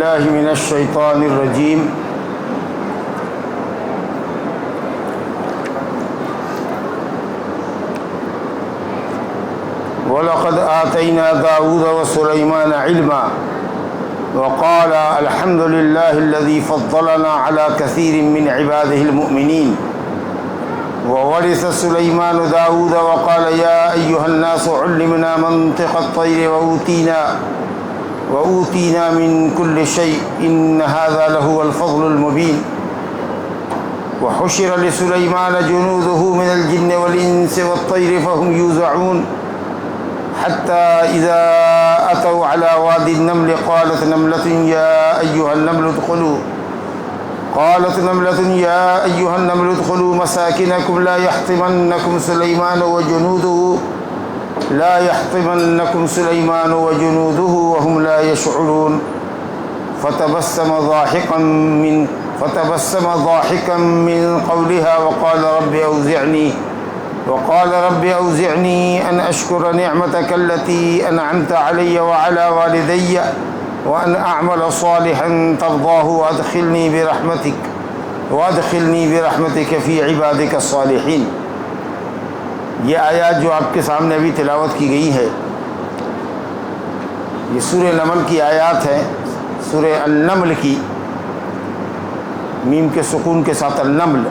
باللہ من الشیطان الرجیم وَلَقَدْ آتَيْنَا دَاوُودَ وَسُلَيْمَانَ عِلْمًا وَقَالَ الْحَمْدُ لِلَّهِ الَّذِي فَضَّلَنَا عَلَى كَثِيرٍ مِّنْ عِبَادِهِ الْمُؤْمِنِينَ وَوَرِثَ سُلَيْمَانُ دَاوُودَ وَقَالَ يَا أَيُّهَا النَّاسُ عُلِّمْنَا مَنطِقَ الطَّيْرِ وَأُوتِينَا مِنْ كُلِّ شَيْءٍ إِنَّ هَذَا لَهُوَ الْفَضْلُ الْمُبِينُ وَحُشِرَ لِسُلَيْمَانَ جُنُودُهُ مِنَ الْجِنِّ وَالْإِنسِ وَالطَّيْرِ فَهُمْ يُوزَعُونَ حتى إذا أتوا على واد النمل قالت نملة يا أيها النمل ادخلوا مساكنكم لا يحطمنكم سليمان وجنوده وهم لا يشعرون فتبسم ضاحكا من قولها وقال رب أوزعني أن أشكر نعمتك التي أنعمت علي وعلى والدي وأن أعمل صالحا ترضاه وأدخلني برحمتك في عبادك الصالحين۔ یہ آیات جو آپ کے سامنے ابھی تلاوت کی گئی ہے یہ سورہ نمل کی آیات ہے، سورہ النمل کی، میم کے سکون کے ساتھ النمل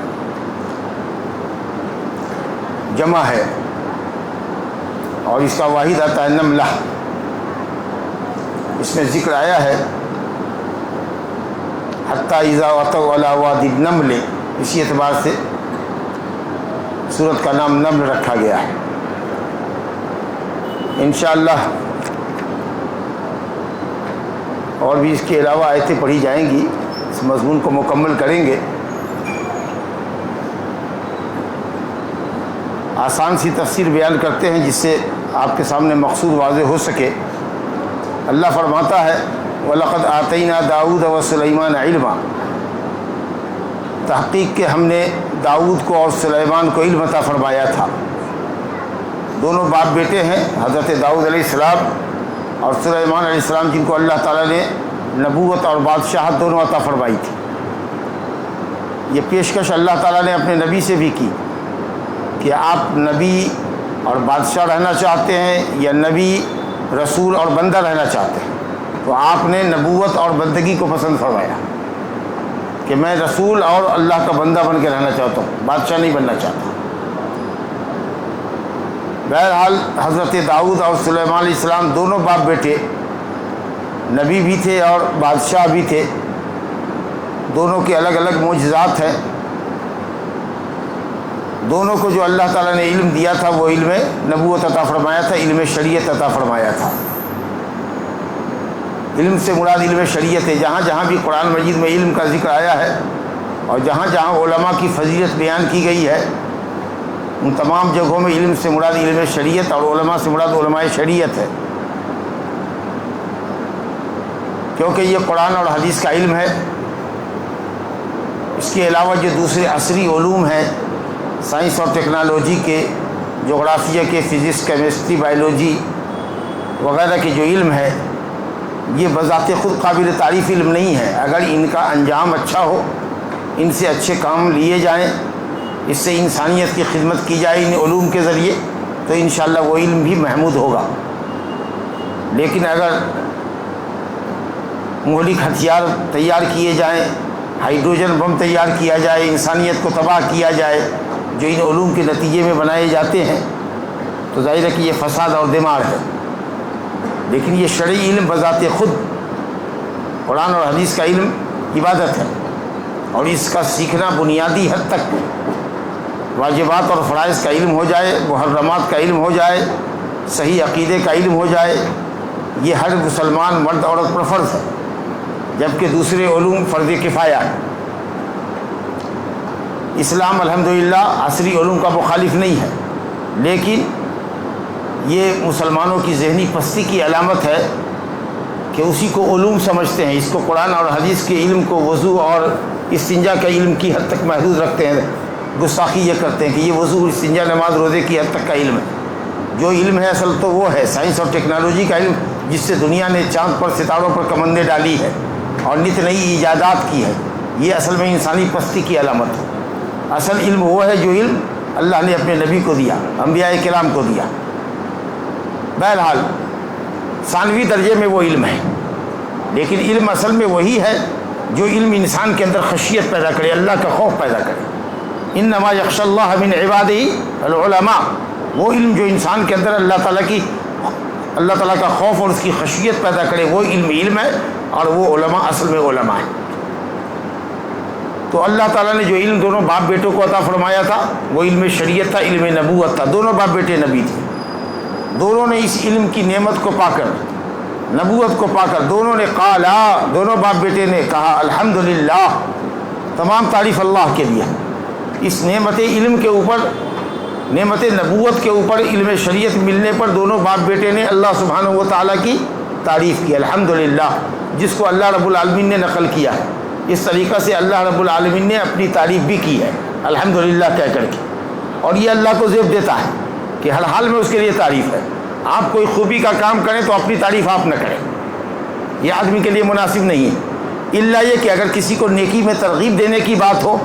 جمع ہے اور اس کا واحد آتا ہے نملہ۔ اس میں ذکر آیا ہے حتی اذا اتوا علی وادی النمل، اسی اعتبار سے سورت کا نام نمل رکھا گیا ہے۔ انشاءاللہ اور بھی اس کے علاوہ آیتیں پڑھی جائیں گی، اس مضمون کو مکمل کریں گے۔ آسان سی تفسیر بیان کرتے ہیں جس سے آپ کے سامنے مقصود واضح ہو سکے۔ اللہ فرماتا ہے وَلَقَدْ آتَيْنَا دَاوُودَ وَسُلَيْمَانَ عِلْمًا، تحقیق کہ ہم نے داؤد کو اور سلیمان کو علم عطا فرمایا تھا۔ دونوں باپ بیٹے ہیں، حضرت داؤد علیہ السلام اور سلیمان علیہ السلام، جن کو اللہ تعالیٰ نے نبوت اور بادشاہت دونوں عطا فرمائی تھی۔ یہ پیشکش اللہ تعالیٰ نے اپنے نبی سے بھی کی کہ آپ نبی اور بادشاہ رہنا چاہتے ہیں یا نبی رسول اور بندہ رہنا چاہتے ہیں، تو آپ نے نبوت اور بندگی کو پسند فرمایا کہ میں رسول اور اللہ کا بندہ بن کے رہنا چاہتا ہوں، بادشاہ نہیں بننا چاہتا۔ بہرحال حضرت داؤد اور سلیمان علیہ السلام دونوں باپ بیٹے نبی بھی تھے اور بادشاہ بھی تھے، دونوں کے الگ الگ معجزات ہیں۔ دونوں کو جو اللہ تعالیٰ نے علم دیا تھا وہ علم نبوت عطا فرمایا تھا، علم شریعت عطا فرمایا تھا۔ علم سے مراد علم شریعت ہے۔ جہاں جہاں بھی قرآن مجید میں علم کا ذکر آیا ہے اور جہاں جہاں علماء کی فضیلت بیان کی گئی ہے، ان تمام جگہوں میں علم سے مراد علم شریعت اور علماء سے مراد علماء شریعت ہے، کیونکہ یہ قرآن اور حدیث کا علم ہے۔ اس کے علاوہ جو دوسرے عصری علوم ہیں، سائنس اور ٹیکنالوجی کے، جغرافیہ کے، فزکس، کیمسٹری، بائیولوجی وغیرہ کے جو علم ہے، یہ بذات خود قابل تعریف علم نہیں ہے۔ اگر ان کا انجام اچھا ہو، ان سے اچھے کام لیے جائیں، اس سے انسانیت کی خدمت کی جائے ان علوم کے ذریعے، تو انشاءاللہ وہ علم بھی محمود ہوگا۔ لیکن اگر مہلک ہتھیار تیار کیے جائیں، ہائیڈروجن بم تیار کیا جائے، انسانیت کو تباہ کیا جائے، جو ان علوم کے نتیجے میں بنائے جاتے ہیں، تو ظاہر ہے کہ یہ فساد اور دمار ہے۔ لیکن یہ شرعی علم بذات خود قرآن اور حدیث کا علم عبادت ہے، اور اس کا سیکھنا بنیادی حد تک واجبات اور فرائض کا علم ہو جائے، محرمات کا علم ہو جائے، صحیح عقیدے کا علم ہو جائے، یہ ہر مسلمان مرد عورت پر فرض ہے، جبکہ دوسرے علوم فرض کفایہ ہے۔ اسلام الحمدللہ عصری علوم کا مخالف نہیں ہے، لیکن یہ مسلمانوں کی ذہنی پستی کی علامت ہے کہ اسی کو علوم سمجھتے ہیں، اس کو قرآن اور حدیث کے علم کو وضو اور استنجا کے علم کی حد تک محدود رکھتے ہیں۔ گستاخی یہ کرتے ہیں کہ یہ وضو، استنجا، نماز، روزے کی حد تک کا علم ہے۔ جو علم ہے اصل تو وہ ہے سائنس اور ٹیکنالوجی کا علم، جس سے دنیا نے چاند پر، ستاروں پر کمندیں ڈالی ہے۔ اور نت نئی ایجادات کی ہے، یہ اصل میں انسانی پستی کی علامت ہے۔ اصل علم وہ ہے جو علم اللہ نے اپنے نبی کو دیا، انبیاء کرام کو دیا۔ بہرحال ثانوی درجے میں وہ علم ہے، لیکن علم اصل میں وہی ہے جو علم انسان کے اندر خشیت پیدا کرے، اللہ کا خوف پیدا کرے۔ انما یخشی اللہ من عبادہ العلماء، وہ علم جو انسان کے اندر اللہ تعالیٰ کا خوف اور اس کی خشیت پیدا کرے، وہ علم ہے، اور وہ علماء اصل میں علماء ہیں۔ تو اللہ تعالیٰ نے جو علم دونوں باپ بیٹوں کو عطا فرمایا تھا وہ علم شریعت تھا، علم نبوت تھا۔ دونوں باپ بیٹے نبی تھے، دونوں نے اس علم کی نعمت کو پا کر، نبوت کو پا کر دونوں نے قالا، دونوں باپ بیٹے نے کہا الحمدللہ، تمام تعریف اللہ کے لیے۔ اس نعمت علم کے اوپر، نعمت نبوت کے اوپر، علم شریعت ملنے پر دونوں باپ بیٹے نے اللہ سبحانہ و تعالیٰ کی تعریف کی الحمدللہ، جس کو اللہ رب العالمین نے نقل کیا ہے۔ اس طریقہ سے اللہ رب العالمین نے اپنی تعریف بھی کی ہے الحمدللہ کہہ کر کے، اور یہ اللہ کو زیب دیتا ہے کہ ہر حال میں اس کے لیے تعریف ہے۔ آپ کوئی خوبی کا کام کریں تو اپنی تعریف آپ نہ کریں، یہ آدمی کے لیے مناسب نہیں ہے، الا یہ کہ اگر کسی کو نیکی میں ترغیب دینے کی بات ہو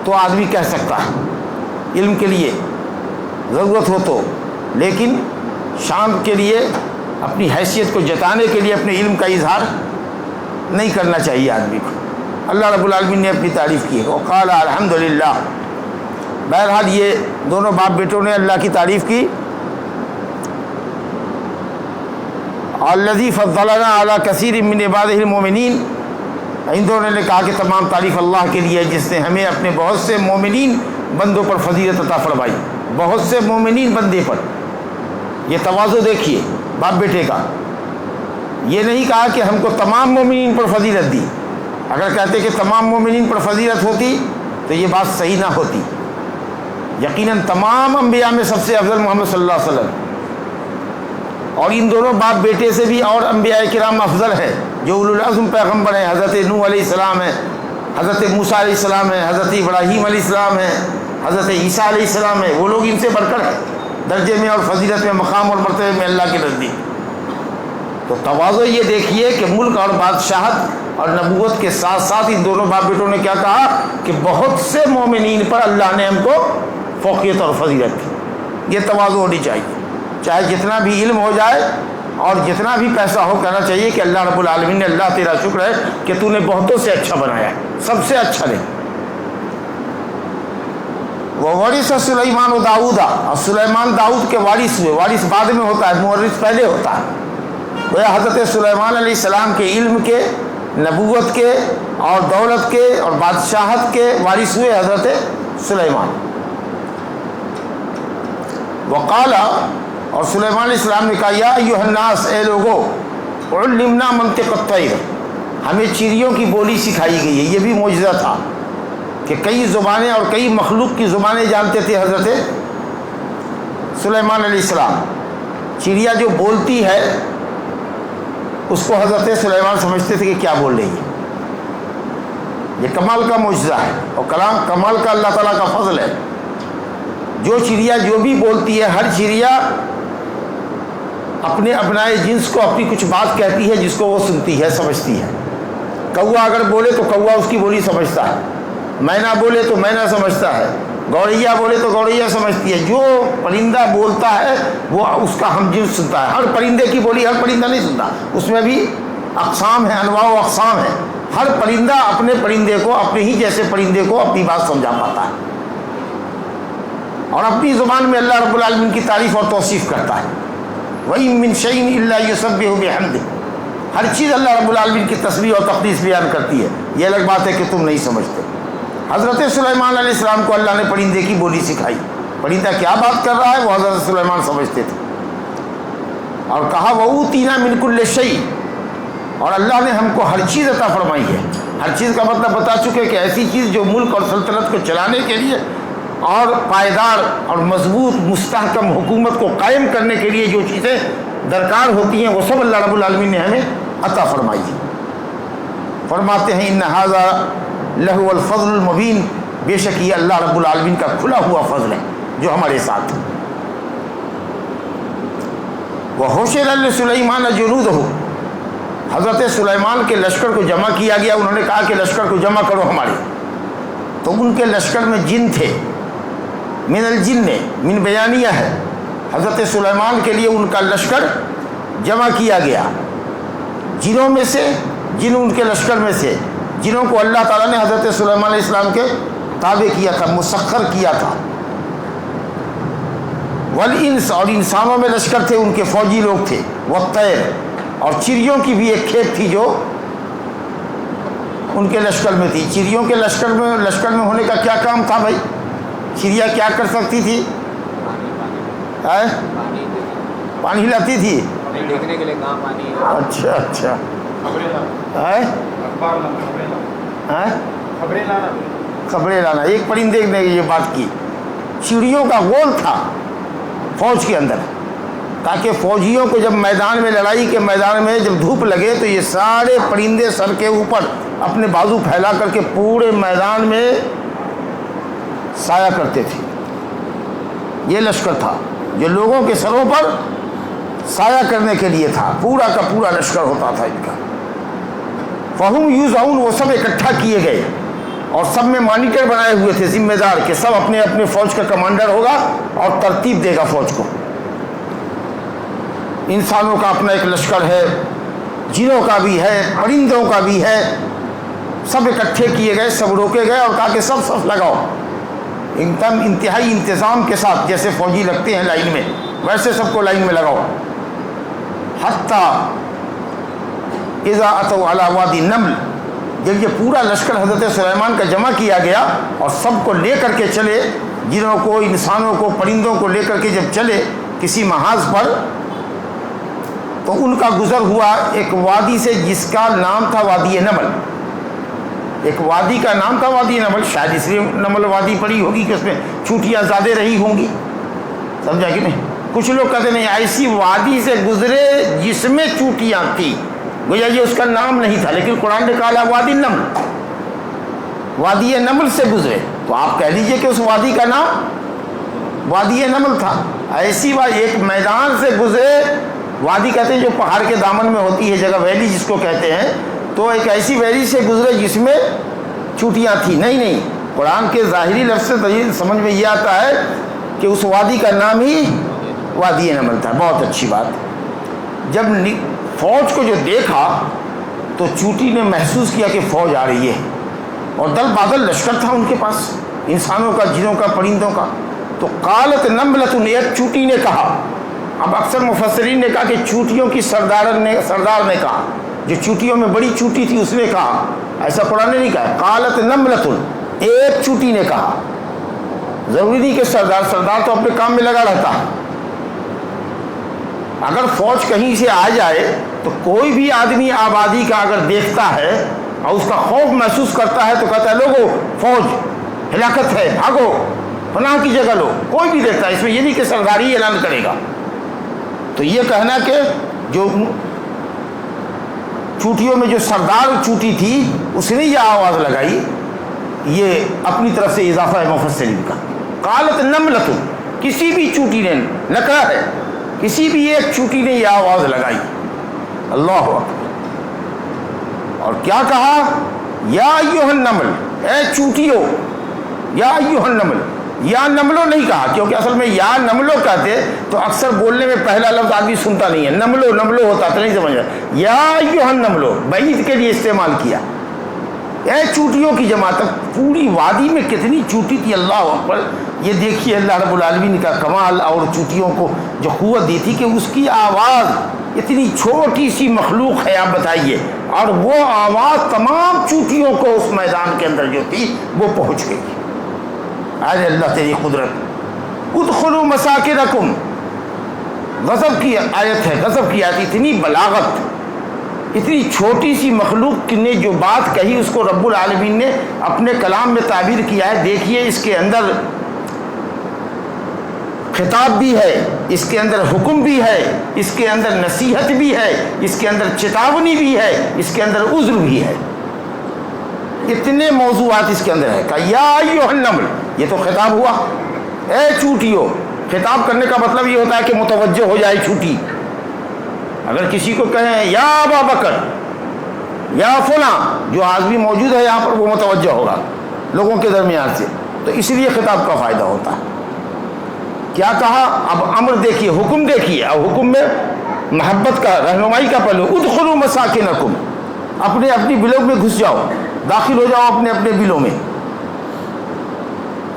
تو آدمی کہہ سکتا ہے، علم کے لیے ضرورت ہو تو، لیکن شان کے لیے، اپنی حیثیت کو جتانے کے لیے اپنے علم کا اظہار نہیں کرنا چاہیے آدمی کو۔ اللہ رب العالمین نے اپنی تعریف کی ہے، وقال الحمدللہ۔ بہرحال یہ دونوں باپ بیٹوں نے اللہ کی تعریف کی۔ الذی فضلنا علی کثیر من عبادہ المؤمنین، ان دونوں نے کہا کہ تمام تعریف اللہ کے لیے جس نے ہمیں اپنے بہت سے مومنین بندوں پر فضیلت عطا فرمائی، بہت سے مومنین بندے پر۔ یہ تواضع دیکھیے باپ بیٹے کا، یہ نہیں کہا کہ ہم کو تمام مومنین پر فضیلت دی۔ اگر کہتے کہ تمام مومنین پر فضیلت ہوتی تو یہ بات صحیح نہ ہوتی۔ یقیناً تمام انبیاء میں سب سے افضل محمد صلی اللہ علیہ وسلم، اور ان دونوں باپ بیٹے سے بھی اور انبیاء کرام افضل ہے جو اولو العزم پیغمبر ہیں۔ حضرت نوح علیہ السلام ہے، حضرت موسیٰ علیہ السلام ہے، حضرت ابراہیم علیہ السلام ہے، حضرت عیسیٰ علیہ السلام ہے۔ وہ لوگ ان سے بڑھ کر ہیں درجے میں اور فضیلت میں، مقام اور مرتبے میں اللہ کے نزدیک۔ تو تواضع یہ دیکھیے کہ ملک اور بادشاہت اور نبوت کے ساتھ ساتھ ان دونوں باپ بیٹوں نے کیا کہا کہ بہت سے مومنین پر اللہ نے ہم کو فوقیت اور فضیلت کی۔ یہ تواضع ہونی چاہیے، چاہے جتنا بھی علم ہو جائے اور جتنا بھی پیسہ ہو، کہنا چاہیے کہ اللہ رب العالمین نے، اللہ تیرا شکر ہے کہ تو نے بہتوں سے اچھا بنایا ہے، سب سے اچھا نہیں۔ وَوَرِثَ سُلَيْمَانُ دَاؤُدَ، اور سلیمان داؤد کے وارث ہوئے۔ وارث بعد میں ہوتا ہے، مورث پہلے ہوتا ہے۔ وہ حضرت سلیمان علیہ السلام کے علم کے، نبوت کے اور دولت کے اور بادشاہت کے وارث ہوئے حضرت سلیمان۔ وقال، اور سلیمان علیہ السلام نے کہا یا ایھا الناس، اے لوگو، علمنا منطق الطیر، ہمیں چڑیوں کی بولی سکھائی گئی ہے۔ یہ بھی معجزہ تھا کہ کئی زبانیں اور کئی مخلوق کی زبانیں جانتے تھے حضرت سلیمان علیہ السلام۔ چڑیا جو بولتی ہے اس کو حضرت سلیمان سمجھتے تھے کہ کیا بول رہی ہے۔ یہ کمال کا معجزہ ہے اور کمال کا اللہ تعالیٰ کا فضل ہے۔ جو چڑیا جو بھی بولتی ہے، ہر چڑیا اپنے اپنائے جنس کو اپنی کچھ بات کہتی ہے جس کو وہ سنتی ہے، سمجھتی ہے۔ کوا اگر بولے تو کوا اس کی بولی سمجھتا ہے، مینا بولے تو مینا سمجھتا ہے، گوریا بولے تو گوریا سمجھتی ہے۔ جو پرندہ بولتا ہے وہ اس کا ہم جنس سنتا ہے۔ ہر پرندے کی بولی ہر پرندہ نہیں سنتا، اس میں بھی اقسام ہیں، انواع و اقسام ہیں۔ ہر پرندہ اپنے پرندے کو، اپنے ہی جیسے پرندے کو اپنی بات سمجھا پاتا ہے، اور اپنی زبان میں اللہ رب العالمین کی تعریف اور توصیف کرتا ہے۔ وَإِن مِّن شَيْءٍ إِلَّا يُسَبِّحُ بِحَمْدِهِ، ہر چیز اللہ رب العالمین کی تسبیح اور تقدیس بیان کرتی ہے۔ یہ الگ بات ہے کہ تم نہیں سمجھتے۔ حضرت سلیمان علیہ السلام کو اللہ نے پرندے کی بولی سکھائی۔ پرندہ کیا بات کر رہا ہے وہ حضرت سلیمان سمجھتے تھے، اور کہا وَأُوتِينَا مِن كُلِّ شَيْءٍ، اور اللہ نے ہم کو ہر چیز عطا فرمائی ہے۔ ہر چیز کا مطلب بتا چکے کہ ایسی چیز جو ملک اور سلطنت کو چلانے کے لیے اور پائیدار اور مضبوط مستحکم حکومت کو قائم کرنے کے لیے جو چیزیں درکار ہوتی ہیں وہ سب اللہ رب العالمین نے ہمیں عطا فرمائی ہے۔ فرماتے ہیں ان ھذا لہو الفضل المبین، بے شک یہ اللہ رب العالمین کا کھلا ہوا فضل ہے جو ہمارے ساتھ ہے۔ وحشر لسلیمان جنودہ، حضرت سلیمان کے لشکر کو جمع کیا گیا. انہوں نے کہا کہ لشکر کو جمع کرو ہمارے. تو ان کے لشکر میں جن تھے. من الجن من بیانیہ ہے. حضرت سلیمان کے لیے ان کا لشکر جمع کیا گیا. جنوں میں سے جن ان کے لشکر میں سے جنوں کو اللہ تعالیٰ نے حضرت سلیمان علیہ السلام کے تابع کیا تھا, مسخر کیا تھا. والانس اور انسانوں میں لشکر تھے, ان کے فوجی لوگ تھے. والطیر اور چڑیوں کی بھی ایک کھیپ تھی جو ان کے لشکر میں تھی. چڑیوں کے لشکر میں ہونے کا کیا کام تھا بھائی؟ چڑیا کیا کر سکتی تھی؟ پانی لاتی تھی. دیکھنے کے لیے کہاں پانی. اچھا خبریں لانا. ایک پرندے نے یہ بات کی. چڑیوں کا گول تھا فوج کے اندر, تاکہ فوجیوں کو جب میدان میں لڑائی کے میدان میں جب دھوپ لگے تو یہ سارے پرندے سر کے اوپر اپنے بازو پھیلا کر کے پورے میدان میں سایہ کرتے تھے. یہ لشکر تھا جو لوگوں کے سروں پر سایہ کرنے کے لیے تھا. پورا کا پورا لشکر ہوتا تھا ان کا. فہم یوزعون, وہ سب اکٹھا کیے گئے اور سب میں مانیٹر بنائے ہوئے تھے, ذمہ دار, کہ سب اپنے اپنے فوج کا کمانڈر ہوگا اور ترتیب دے گا فوج کو. انسانوں کا اپنا ایک لشکر ہے, جنوں کا بھی ہے, پرندوں کا بھی ہے. سب اکٹھے کیے گئے, سب روکے گئے اور کہا کہ سب صف لگاؤ. ایک دم انتہائی انتظام کے ساتھ, جیسے فوجی لگتے ہیں لائن میں, ویسے سب کو لائن میں لگاؤ. حتیٰ اذا اتوا علی وادی النمل, جب یہ پورا لشکر حضرت سلیمان کا جمع کیا گیا اور سب کو لے کر کے چلے, جنوں کو, انسانوں کو, پرندوں کو لے کر کے جب چلے کسی محاذ پر, تو ان کا گزر ہوا ایک وادی سے جس کا نام تھا وادی نمل. ایک وادی کا نام تھا وادی نمل, شاید اس لیے نمل وادی پڑی ہوگی کہ اس میں چوٹیاں زیادہ رہی ہوں گی. سمجھا کہ نہیں؟ کچھ لوگ کہتے نہیں, ایسی وادی سے گزرے جس میں چوٹیاں تھیں, گویا یہ اس کا نام نہیں تھا, لیکن قرآن نے کہا وادی نمل, وادی نمل سے گزرے. تو آپ کہہ لیجئے کہ اس وادی کا نام وادی نمل تھا. ایسی ایک میدان سے گزرے, وادی کہتے ہیں جو پہاڑ کے دامن میں ہوتی ہے جگہ, ویلی جس کو کہتے ہیں, تو ایک ایسی ویلی سے گزرے جس میں چوٹیاں تھیں. نہیں, قرآن کے ظاہری لفظ سے دلیل سمجھ میں یہ آتا ہے کہ اس وادی کا نام ہی وادی نمل تھا. بہت اچھی بات. جب فوج کو جو دیکھا تو چوٹی نے محسوس کیا کہ فوج آ رہی ہے, اور دل بادل لشکر تھا ان کے پاس, انسانوں کا, جنوں کا, پرندوں کا. تو قالت نملۃ, ایک چوٹی نے کہا. اب اکثر مفسرین نے کہا کہ چوٹیوں کی سردار نے کہا, جو چوٹیوں میں بڑی چوٹی تھی اس نے کہا, ایسا قرآن نے نہیں کہا. قالت نملۃ, ایک چوٹی نے کہا. ضروری نہیں کہ سردار تو اپنے کام میں لگا رہتا ہے. اگر فوج کہیں سے آ جائے تو کوئی بھی آدمی آبادی کا اگر دیکھتا ہے اور اس کا خوف محسوس کرتا ہے تو کہتا ہے لوگو فوج, ہلاکت ہے, بھاگو, پناہ کی جگہ لو. کوئی بھی دیکھتا ہے, اس میں یہ نہیں کہ سرداری اعلان کرے گا. تو یہ کہنا کہ جو چوٹیوں میں جو سردار چوٹی تھی اس نے یہ آواز لگائی, یہ اپنی طرف سے اضافہ ہے مفسرین کا. قالت نملۃ, کسی بھی چوٹی نے, نکرہ ہے, کسی بھی ایک چوٹی نے یہ آواز لگائی. اللہ اکبر. اور کیا کہا؟ یا ایھا النمل, اے چوٹیو. یا ایھا النمل, یا نملو نہیں کہا, کیونکہ اصل میں یا نملو کہتے تو اکثر بولنے میں پہلا لفظ آدمی سنتا نہیں ہے, نملو ہوتا تو نہیں سمجھا. یا ایھا النملو بعید کے لیے استعمال کیا. اے چوٹیوں کی جماعت. پوری وادی میں کتنی چوٹی تھی, اللہ اکبر. یہ دیکھیے اللہ رب العالمین کا کمال, اور چوٹیوں کو جو قوت دی تھی کہ اس کی آواز, اتنی چھوٹی سی مخلوق ہے, آپ بتائیے, اور وہ آواز تمام چوٹیوں کو اس میدان کے اندر جو تھی وہ پہنچ گئی. آج اللہ تیری قدرت. ادخلوا مساکنکم, غضب کی آیت ہے, غضب کی آیت. اتنی بلاغت, اتنی چھوٹی سی مخلوق نے جو بات کہی اس کو رب العالمین نے اپنے کلام میں تعبیر کیا ہے. دیکھیے اس کے اندر خطاب بھی ہے, اس کے اندر حکم بھی ہے, اس کے اندر نصیحت بھی ہے, اس کے اندر چیتاونی بھی ہے, اس کے اندر عذر بھی ہے. اتنے موضوعات اس کے اندر ہے. کہ یا ایھا النمل, یہ تو خطاب ہوا, اے چوٹیو. خطاب کرنے کا مطلب یہ ہوتا ہے کہ متوجہ ہو جائے چوٹی. اگر کسی کو کہیں یا ابا بکر, یا فلاں جو آدمی موجود ہے یہاں پر وہ متوجہ ہوگا لوگوں کے درمیان سے، تو اس لیے خطاب کا فائدہ ہوتا ہے۔ کیا کہا؟ اب امر دیکھیے، حکم دیکھیے، اب حکم میں محبت کا، رہنمائی کا پہلو، ادخلوا مساکنکم، اپنے اپنی بلوں میں گھس جاؤ، داخل ہو جاؤ اپنے اپنے بلوں میں،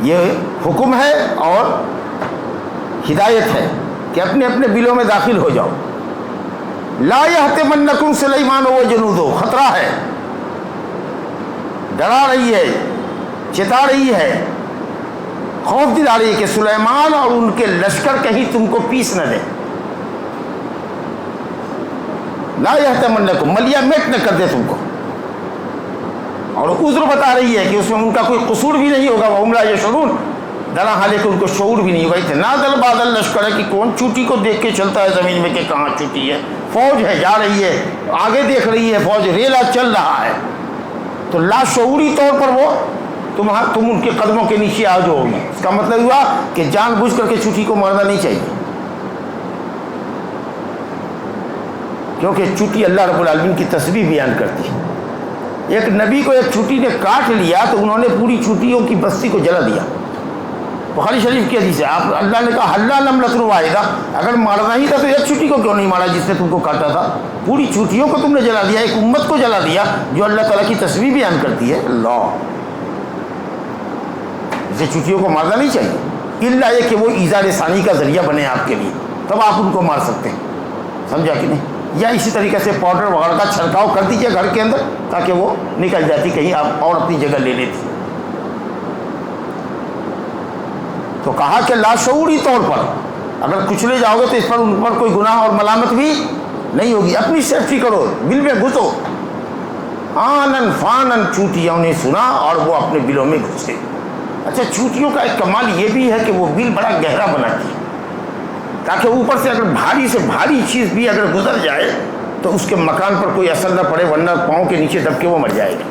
یہ حکم ہے اور ہدایت ہے کہ اپنے اپنے بلوں میں داخل ہو جاؤ۔ لا یحطمنکم سلیمان و جنودہ، خطرہ ہے، ڈرا رہی ہے، چتا رہی ہے، خوف دلا رہی ہے کہ سلیمان اور ان کے لشکر کہیں تم کو پیس نہ دیں۔ لا یحطمنکم، ملیا میٹ نہ کر دے تم کو، اور عذر بتا رہی ہے کہ اس میں ان کا کوئی قصور بھی نہیں ہوگا، وہم لا یشعرون، درا حالے کہ ان کو شعور بھی نہیں ہوگا۔ اتنا دل بادل لشکر ہے کہ کون چوٹی کو دیکھ کے چلتا ہے زمین میں کہ کہاں چوٹی ہے، فوج ہے جا رہی ہے، آگے دیکھ رہی ہے فوج، ریلا چل رہا ہے، تو لاشعوری طور پر وہ تم ان کے قدموں کے نیچے آ جاؤ گی۔ اس کا مطلب ہوا کہ جان بوجھ کر کے چوٹی کو مارنا نہیں چاہیے، کیونکہ چوٹی اللہ رب العالمین کی تسبیح بیان کرتی ہے۔ ایک نبی کو ایک چوٹی نے کاٹ لیا تو انہوں نے پوری چوٹیوں کی بستی کو جلا دیا، بخاری شریف کی حدیث ہے۔ آپ اللہ نے کہا حلّا نملۃ واحدہ، اگر مارنا ہی تھا تو ایک چوٹی کو کیوں نہیں مارا جس نے تم کو کاٹا تھا؟ پوری چوٹیوں کو تم نے جلا دیا، ایک امت کو جلا دیا جو اللہ تعالیٰ کی تسبیح بیان کرتی ہے۔ اللہ، اسے چوٹیوں کو مارنا نہیں چاہیے، الا یہ کہ وہ ایذا ثانی کا ذریعہ بنے آپ کے لیے، تب آپ ان کو مار سکتے ہیں، سمجھا کہ نہیں؟ یا اسی طریقے سے پاؤڈر وغیرہ کا چھڑکاؤ کر دیجیے گھر کے اندر تاکہ وہ نکل جاتی، کہیں آپ اور اپنی جگہ لے لیتی۔ تو کہا کہ لاشعوری طور پر اگر کچلے جاؤ گے تو اس پر ان پر کوئی گناہ اور ملامت بھی نہیں ہوگی، اپنی سیفٹی کرو، بل میں گھسو۔ آنن فانن، چوٹیوں نے سنا اور وہ اپنے بلوں میں گھس گئے۔ اچھا، چوٹیوں کا ایک کمال یہ بھی ہے کہ وہ بل بڑا گہرا بناتی ہے تاکہ اوپر سے اگر بھاری سے بھاری چیز بھی اگر گزر جائے تو اس کے مکان پر کوئی اثر نہ پڑے، ورنہ پاؤں کے نیچے دب کے وہ مر جائے گی۔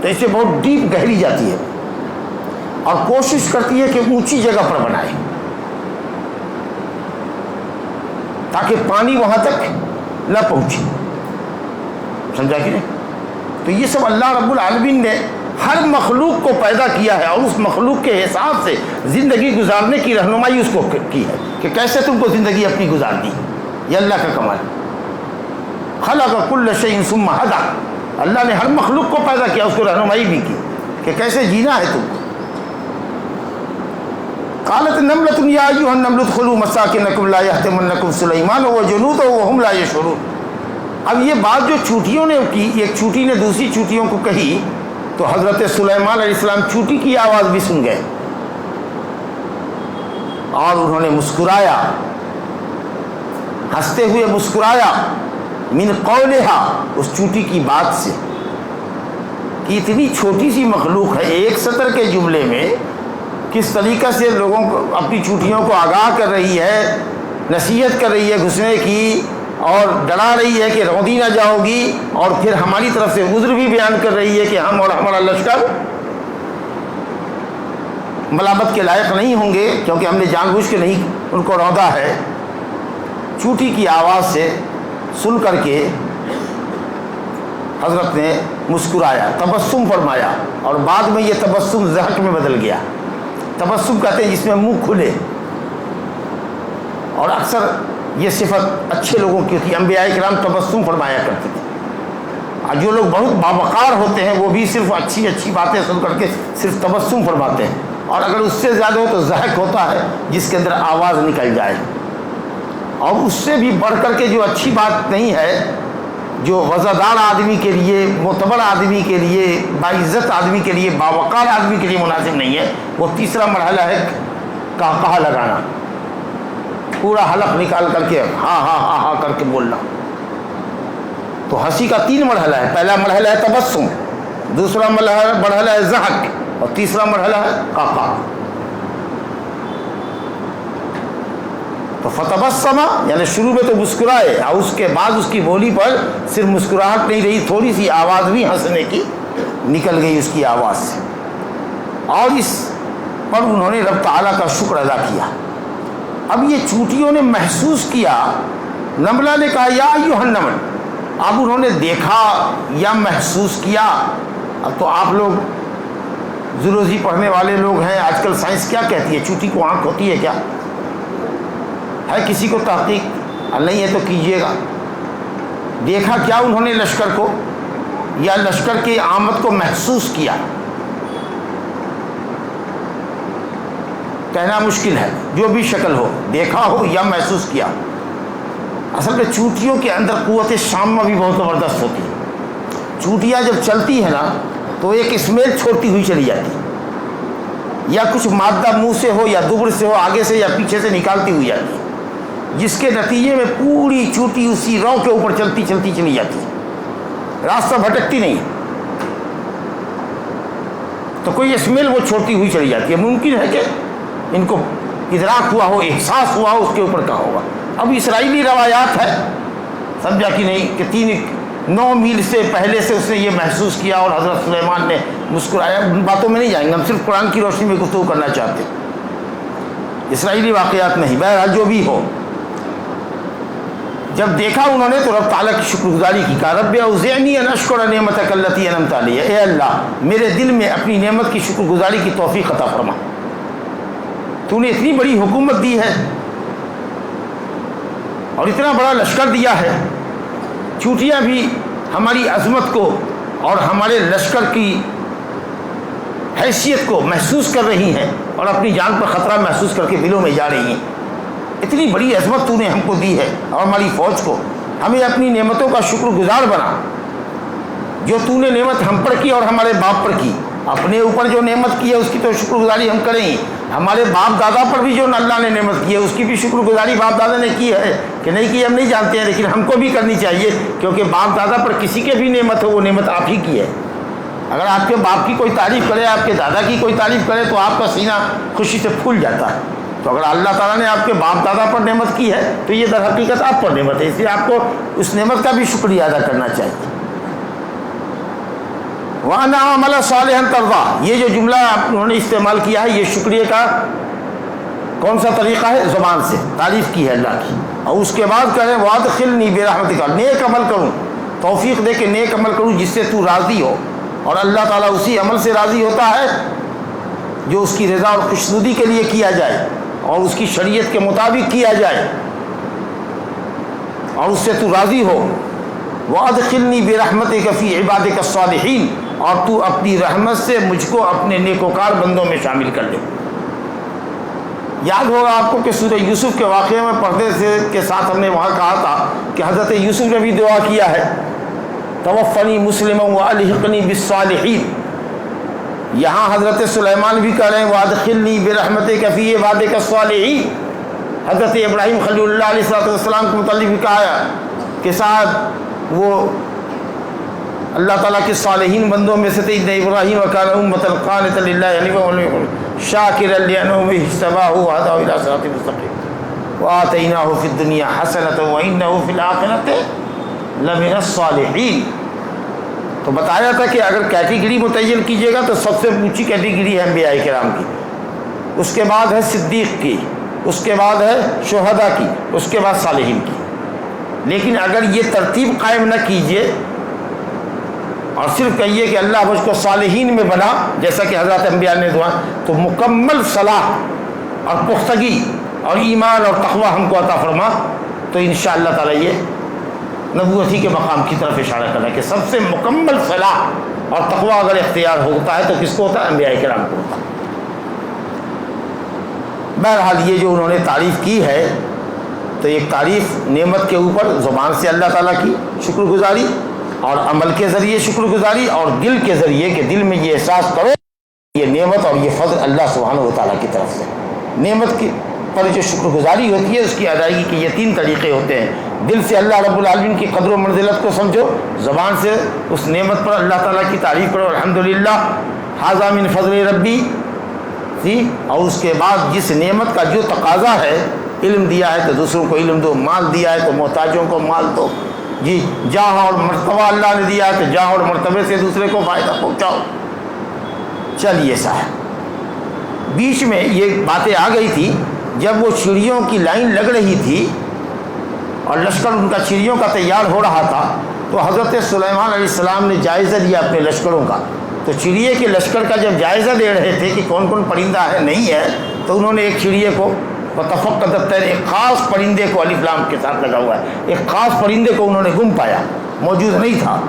تو اس سے بہت ڈیپ گہری جاتی ہے اور کوشش کرتی ہے کہ اونچی جگہ پر بنائے تاکہ پانی وہاں تک نہ پہنچے، سمجھا کہ نہیں؟ تو یہ سب اللہ رب العالمین نے ہر مخلوق کو پیدا کیا ہے اور اس مخلوق کے حساب سے زندگی گزارنے کی رہنمائی اس کو کی ہے کہ کیسے تم کو زندگی اپنی گزار دی۔ یہ اللہ کا کمال ہے۔ خلق کل شیء ثم ہدی، اللہ نے ہر مخلوق کو پیدا کیا، اس کو رہنمائی بھی کی کہ کیسے جینا ہے تم کو۔ قالت نملۃ یا ایھا النمل ادخلوا مساکنکم لا یحطمنکم سلیمان وجنودہ وہم لا یشعرون۔ اب یہ بات جو چوٹیوں نے کی، ایک چوٹی نے دوسری چوٹیوں کو کہی تو حضرت سلیمان علیہ السلام چوٹی کی آواز بھی سن گئے اور انہوں نے مسکرایا، ہنستے ہوئے مسکرایا، من قولہا، اس چوٹی کی بات سے، کہ اتنی چھوٹی سی مخلوق ہے، ایک سطر کے جملے میں کس طریقے سے لوگوں کو اپنی چوٹیوں کو آگاہ کر رہی ہے، نصیحت کر رہی ہے گھسنے کی، اور ڈرا رہی ہے کہ روندی نہ جاؤ گی، اور پھر ہماری طرف سے عذر بھی بیان کر رہی ہے کہ ہم اور ہمارا لشکر ملامت کے لائق نہیں ہوں گے کیونکہ ہم نے جان بوجھ کے نہیں ان کو روندا ہے۔ چوٹی کی آواز سے سن کر کے حضرت نے مسکرایا، تبسم فرمایا، اور بعد میں یہ تبسم ضحک میں بدل گیا۔ تبسم کہتے ہیں جس میں منہ کھلے، اور اکثر یہ صفت اچھے لوگوں کی ہوتی ہے، انبیاء کرام تبسم فرمایا کرتے تھے، اور جو لوگ بہت باوقار ہوتے ہیں وہ بھی صرف اچھی اچھی باتیں سن کر کے صرف تبسم فرماتے ہیں، اور اگر اس سے زیادہ ہو تو ضحک ہوتا ہے جس کے اندر آواز نکل جائے۔ اور اس سے بھی بڑھ کر کے جو اچھی بات نہیں ہے، جو وزادار آدمی کے لیے، معتبر آدمی کے لیے، باعزت آدمی کے لیے، باوقار آدمی کے لیے مناسب نہیں ہے، وہ تیسرا مرحلہ ہے قہقہہ لگانا، پورا حلق نکال کر کے ہاں ہاں ہاں ہاں کر کے بولنا۔ تو ہنسی کا 3 مرحلہ ہے، پہلا مرحلہ ہے تبسم، دوسرا مرحلہ ہے ضحک، اور تیسرا مرحلہ ہے قہقہہ۔ تو فتبسم یعنی شروع میں تو مسکرائے، اور اس کے بعد اس کی بولی پر صرف مسکراہٹ نہیں رہی، تھوڑی سی آواز بھی ہنسنے کی نکل گئی اس کی آواز سے، اور اس پر انہوں نے رب تعالیٰ کا شکر ادا کیا۔ اب یہ چوٹیوں نے محسوس کیا، نملہ نے کہا یا ایھا النمل، اب انہوں نے دیکھا یا محسوس کیا. اب تو آپ لوگ زولوجی پڑھنے والے لوگ ہیں، آج کل سائنس کیا کہتی ہے؟ چوٹی کو آنکھ ہوتی ہے کیا؟ ہے کسی کو تحقیق؟ نہیں ہے تو کیجیے گا. دیکھا کیا انہوں نے لشکر کو، یا لشکر کی آمد کو محسوس کیا؟ کہنا مشکل ہے، جو بھی شکل ہو، دیکھا ہو یا محسوس کیا. اصل میں چونٹیوں کے اندر قوت شامہ بھی بہت زبردست ہوتی ہے. چونٹیاں جب چلتی ہیں نا تو ایک اسمیل چھوڑتی ہوئی چلی جاتی ہے، یا کچھ مادہ منہ سے ہو یا دبر سے ہو، آگے سے یا پیچھے سے نکالتی ہوئی جاتی ہے، جس کے نتیجے میں پوری چونٹی اسی رو کے اوپر چلتی چلتی چلی جاتی ہے، راستہ بھٹکتی نہیں. تو کوئی اسمیل وہ چھوڑتی ہوئی چلی جاتی ہے. ممکن ہے کہ ان کو ادراک ہوا ہو، احساس ہوا ہو، اس کے اوپر کہا ہوگا. اب اسرائیلی روایات ہے، سمجھا کہ نہیں، کہ 9 میل سے پہلے سے اس نے یہ محسوس کیا اور حضرت سلیمان نے مسکرایا. ان باتوں میں نہیں جائیں گے، ہم صرف قرآن کی روشنی میں گفتگو کرنا چاہتے ہیں، اسرائیلی واقعات نہیں. بہرحال جو بھی ہو، جب دیکھا انہوں نے تو رب تعالیٰ کی شکر گزاری کی. کہا رب اوزعنی ان اشکر نعمتک التی انعمت علی، اے اللہ میرے دل میں اپنی نعمت کی شکر گزاری کی توفیق عطا فرما. تو نے اتنی بڑی حکومت دی ہے اور اتنا بڑا لشکر دیا ہے. چونٹیاں بھی ہماری عظمت کو اور ہمارے لشکر کی حیثیت کو محسوس کر رہی ہیں اور اپنی جان پر خطرہ محسوس کر کے دلوں میں جا رہی ہیں. اتنی بڑی عظمت تو نے ہم کو دی ہے اور ہماری فوج کو. ہمیں اپنی نعمتوں کا شکر گزار بنا، جو تو نے نعمت ہم پر کی اور ہمارے باپ پر کی. اپنے اوپر جو نعمت کی ہے اس کی تو شکر گزاری ہم کریں گے. ہمارے باپ دادا پر بھی جو اللہ نے نعمت کی ہے اس کی بھی شکر گزاری باپ دادا نے کی ہے کہ نہیں کی ہم نہیں جانتے ہیں، لیکن ہم کو بھی کرنی چاہیے، کیونکہ باپ دادا پر کسی کے بھی نعمت ہو وہ نعمت آپ ہی کی ہے. اگر آپ کے باپ کی کوئی تعریف کرے، آپ کے دادا کی کوئی تعریف کرے تو آپ کا سینہ خوشی سے پھول جاتا ہے. تو اگر اللہ تعالیٰ نے آپ کے باپ دادا پر نعمت کی ہے تو یہ در حقیقت آپ پر نعمت ہے، اس لیے آپ کو اس نعمت کا بھی شکریہ ادا کرنا چاہیے. وَأَنَا عَمَلَ صَالِحًا تَرْضَىٰ، یہ جو جملہ انہوں نے استعمال کیا ہے، یہ شکریہ کا کون سا طریقہ ہے؟ زبان سے تعریف کی ہے اللہ کی. اور اس کے بعد کہہ رہے ہیں وَأَدْخِلْنِي بِرَحْمَتِكَ، نیک عمل کروں، توفیق دے کے نیک عمل کروں جس سے تو راضی ہو. اور اللہ تعالیٰ اسی عمل سے راضی ہوتا ہے جو اس کی رضا اور خوشنودی کے لیے کیا جائے اور اس کی شریعت کے مطابق کیا جائے اور اس سے تو راضی ہو. وَأَدْخِلْنِي بِرَحْمَتِكَ فِي عِبَادِكَ الصَّالِحِينَ، اور تو اپنی رحمت سے مجھ کو اپنے نیکوکار بندوں میں شامل کر لے. یاد ہوگا آپ کو کہ سورہ یوسف کے واقعے میں پردے سے کے ساتھ ہم نے وہاں کہا تھا کہ حضرت یوسف نے بھی دعا کیا ہے توفنی مسلما والحقنی بالصالحین. یہاں حضرت سلیمان بھی کہہ رہے ہیں وادخلنی برحمتک فی عبادک الصالحین. حضرت ابراہیم خلیل اللہ علیہ السلام کے متعلق بھی کہا ہے کہ صاحب وہ اللہ تعالیٰ کے صالحین بندوں میں سے تھے. ابراہیم وکان امۃ قانتا للہ شاکرا لانعمہ اجتباہ وہداہ الی صراط مستقیم وآتیناہ فی الدنیا حسنۃ وانہ فی الآخرۃ لمن الصالحین. تو بتایا تھا کہ اگر کیٹیگری متعین کیجیے گا تو سب سے اونچی کیٹیگری ہے انبیاء کرام کی، اس کے بعد ہے صدیق کی، اس کے بعد ہے شہداء کی، اس کے بعد صالحین کی. لیکن اگر یہ ترتیب قائم نہ کیجیے اور صرف کہیے کہ اللہ مجھ کو صالحین میں بنا جیسا کہ حضرت انبیاء نے دعا، تو مکمل صلاح اور پختگی اور ایمان اور تقوی ہم کو عطا فرما. تو انشاءاللہ تعالیٰ یہ نبوتی کے مقام کی طرف اشارہ کرنا کہ سب سے مکمل صلاح اور تقوی اگر اختیار ہوتا ہے تو کس کو ہوتا ہے؟ انبیاء کرام کو ہوتا ہے. بہرحال یہ جو انہوں نے تعریف کی ہے تو ایک تعریف نعمت کے اوپر زبان سے اللہ تعالیٰ کی شکر گزاری اور عمل کے ذریعے شکر گزاری اور دل کے ذریعے کہ دل میں یہ احساس کرو یہ نعمت اور یہ فضل اللہ سبحانہ و تعالیٰ کی طرف سے. نعمت کی پر جو شکر گزاری ہوتی ہے اس کی ادائیگی کے یہ 3 طریقے ہوتے ہیں. دل سے اللہ رب العالمین کی قدر و منزلت کو سمجھو، زبان سے اس نعمت پر اللہ تعالیٰ کی تعریف کرو الحمدللہ ھذا من فضل ربی، اور اس کے بعد جس نعمت کا جو تقاضا ہے، علم دیا ہے تو دوسروں کو علم دو، مال دیا ہے تو محتاجوں کو مال دو، جی جاہ اور مرتبہ اللہ نے دیا ہے تو جاہ اور مرتبے سے دوسرے کو فائدہ پہنچاؤ. چلیے صاحب، بیچ میں یہ باتیں آ گئی تھی جب وہ چڑیوں کی لائن لگ رہی تھی اور لشکر ان کا چڑیوں کا تیار ہو رہا تھا تو حضرت سلیمان علیہ السلام نے جائزہ لیا اپنے لشکروں کا. تو چڑیے کے لشکر کا جب جائزہ دے رہے تھے کہ کون کون پرندہ ہے نہیں ہے، تو انہوں نے ایک چڑیے کو وتفقد الطیر، ایک خاص پرندے کو، الف لام کے ساتھ لگا ہوا ہے، ایک خاص پرندے کو انہوں نے گم پایا، موجود نہیں تھا.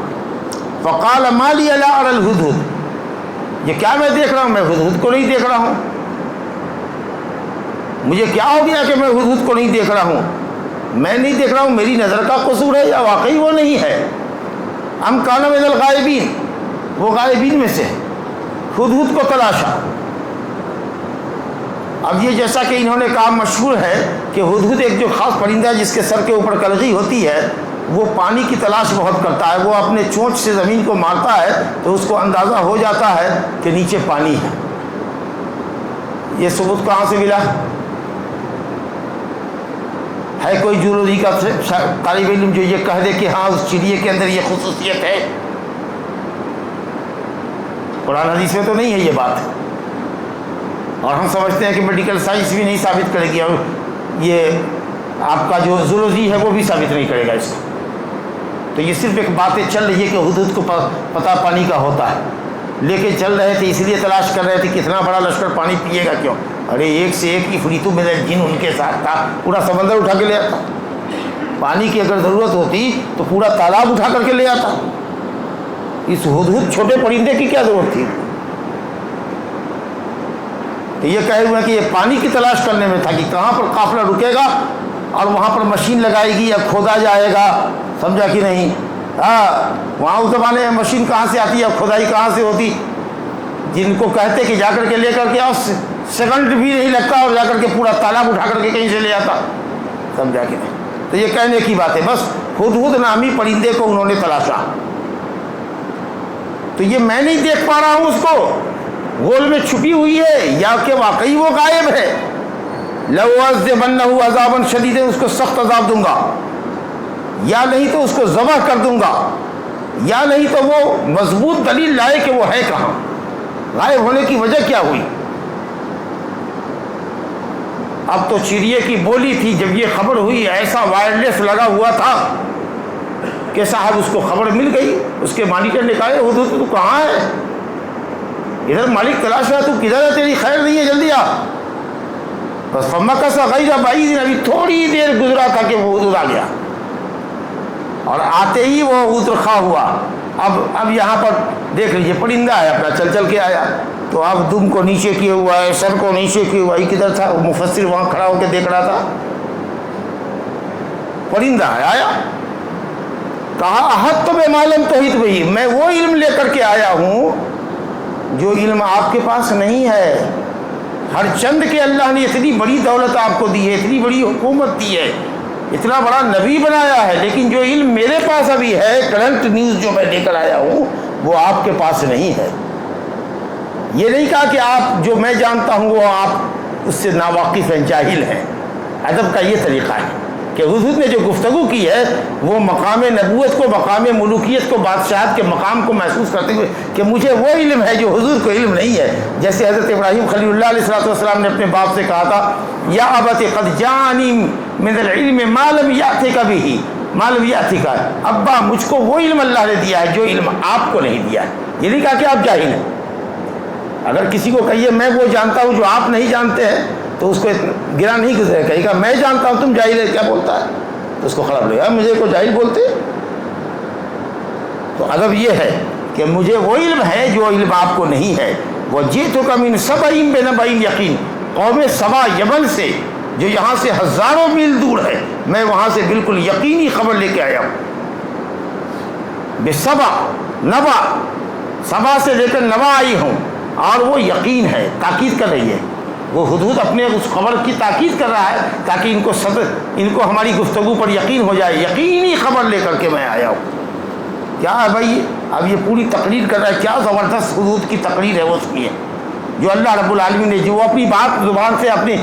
فقال ما لی لا اری الہدہد، یہ کیا میں دیکھ رہا ہوں؟ میں ہدہد کو نہیں دیکھ رہا ہوں. مجھے کیا ہو گیا کہ میں ہدہد کو نہیں دیکھ رہا ہوں؟ میں نہیں دیکھ رہا ہوں، میری نظر کا قصور ہے یا واقعی وہ نہیں ہے؟ ام کان من الغائبین، وہ غائبین میں سے. ہدہد کو تلاشا. اب یہ جیسا کہ انہوں نے کہا مشہور ہے کہ ہدہد ایک جو خاص پرندہ ہے جس کے سر کے اوپر کلغی ہوتی ہے، وہ پانی کی تلاش بہت کرتا ہے. وہ اپنے چونچ سے زمین کو مارتا ہے تو اس کو اندازہ ہو جاتا ہے کہ نیچے پانی ہے. یہ ثبوت کہاں سے ملا؟ ہے کوئی جیولوجی کا طالب علم جو یہ کہہ دے کہ ہاں اس چڑیے کے اندر یہ خصوصیت ہے؟ قرآن حدیث میں تو نہیں ہے یہ بات، اور ہم سمجھتے ہیں کہ میڈیکل سائنس بھی نہیں ثابت کرے گی، اور یہ آپ کا جو زولوجی ہے وہ بھی ثابت نہیں کرے گا اس کو. تو یہ صرف ایک باتیں چل رہی ہے کہ ہدہد کو پتہ پانی کا ہوتا ہے، لے کے چل رہے تھے، اس لیے تلاش کر رہے تھے کتنا بڑا لشکر پانی پیے گا کیوں. ارے ایک سے ایک عفریتوں میں جن ان کے ساتھ تھا، پورا سمندر اٹھا کے لے آتا. پانی کی اگر ضرورت ہوتی تو پورا تالاب اٹھا کر کے لے آتا. اس ہدہد چھوٹے پرندے کی کیا ضرورت تھی؟ تو یہ کہے ہوئے کہ یہ پانی کی تلاش کرنے میں تھا کہ کہاں پر قافلہ رکے گا اور وہاں پر مشین لگائے گی یا کھودا جائے گا. سمجھا کہ نہیں؟ ہاں، وہاں اس زمانے میں مشین کہاں سے آتی ہے، کھدائی کہاں سے ہوتی؟ جن کو کہتے کہ جا کر کے لے کر کے آؤ، سیکنڈ بھی نہیں لگتا اور جا کر کے پورا تالاب اٹھا کر کے کہیں سے لے آتا. سمجھا کہ نہیں؟ تو یہ کہنے کی بات ہے. بس ہدہد نامی پرندے کو انہوں نے تلاشا. تو یہ میں نہیں دیکھ پا رہا ہوں اس کو، گول میں چھپی ہوئی ہے یا کہ واقعی وہ غائب ہے. لَأُعَذِّبَنَّهُ عَذَابًا شَدِيدًا، اس کو سخت عذاب دوں گا، یا نہیں تو اس کو ذبح کر دوں گا، یا نہیں تو وہ مضبوط دلیل لائے کہ وہ ہے کہاں، غائب ہونے کی وجہ کیا ہوئی. اب تو چڑیے کی بولی تھی، جب یہ خبر ہوئی ایسا وائرلیس لگا ہوا تھا کہ صاحب اس کو خبر مل گئی. اس کے مالک نے کہا ہدہد تو کہاں ہے؟ ادھر مالک تلاش ہے، تو کدھر ہے؟ تیری خیر نہیں ہے، جلدی آ. بس فمکث غیر بعید، ابھی تھوڑی دیر گزرا تھا کہ وہ ہدہد آ گیا، اور آتے ہی وہ اترخا ہوا. اب یہاں پر دیکھ لیجیے، پرندہ ہے اپنا چل چل کے آیا، تو اب دم کو نیچے کیے ہوا ہے، سر کو نیچے کیے ہوا ہے. کدھر تھا وہ مفسر وہاں کھڑا ہو کے دیکھ رہا تھا. پرندہ ہے، آیا، کہا احط بما لم تحط بہ، میں وہ علم لے کر کے آیا ہوں جو علم آپ کے پاس نہیں ہے. ہر چند کے اللہ نے اتنی بڑی دولت آپ کو دی ہے، اتنی بڑی حکومت دی ہے، اتنا بڑا نبی بنایا ہے، لیکن جو علم میرے پاس ابھی ہے، کرنٹ نیوز جو میں لے کر آیا ہوں، وہ آپ کے پاس نہیں ہے. یہ نہیں کہا کہ آپ جو میں جانتا ہوں وہ آپ اس سے ناواقف ہیں، جاہل ہیں. ادب کا یہ طریقہ ہے کہ حضور نے جو گفتگو کی ہے وہ مقام نبوت کو، مقام ملوکیت کو، بادشاہت کے مقام کو محسوس کرتے ہوئے کہ مجھے وہ علم ہے جو حضور کو علم نہیں ہے. جیسے حضرت ابراہیم خلیل اللہ علیہ السلام نے اپنے باپ سے کہا تھا، یا ابت قد جاءنی من العلم ما لم یأتک بہ، ما لم یأتک، ابا مجھ کو وہ علم اللہ نے دیا ہے جو علم آپ کو نہیں دیا ہے. یہ نہیں کہا کہ آپ جاہل ہیں. اگر کسی کو کہیے میں وہ جانتا ہوں جو آپ نہیں جانتے ہیں تو اس کو گرا نہیں گزرے، کہے گا میں جانتا ہوں تم جاہل ہے، کیا بولتا ہے، تو اس کو خراب لگے گا، مجھے کو جاہل بولتے. تو ادب یہ ہے کہ مجھے وہ علم ہے جو علم آپ کو نہیں ہے. وَجِئْتُكَ مِنْ سَبَإٍ بِنَبَإٍ یقین، قوم سبا یمن سے جو یہاں سے ہزاروں میل دور ہے، میں وہاں سے بالکل یقینی خبر لے کے آیا ہوں. بسبا، نبا، سبا سے لے کر نبا آئی ہوں، اور وہ یقین ہے، تاکید کر رہی ہے. وہ ہدہد اپنے اس خبر کی تاکید کر رہا ہے تاکہ ان کو ہماری گفتگو پر یقین ہو جائے. یقینی خبر لے کر کے میں آیا ہوں. کیا ہے بھائی؟ اب یہ پوری تقریر کر رہا ہے، کیا زبردست ہدہد کی تقریر ہے وہ سنیے، جو اللہ رب العالمین نے، جو اپنی بات زبان سے، اپنی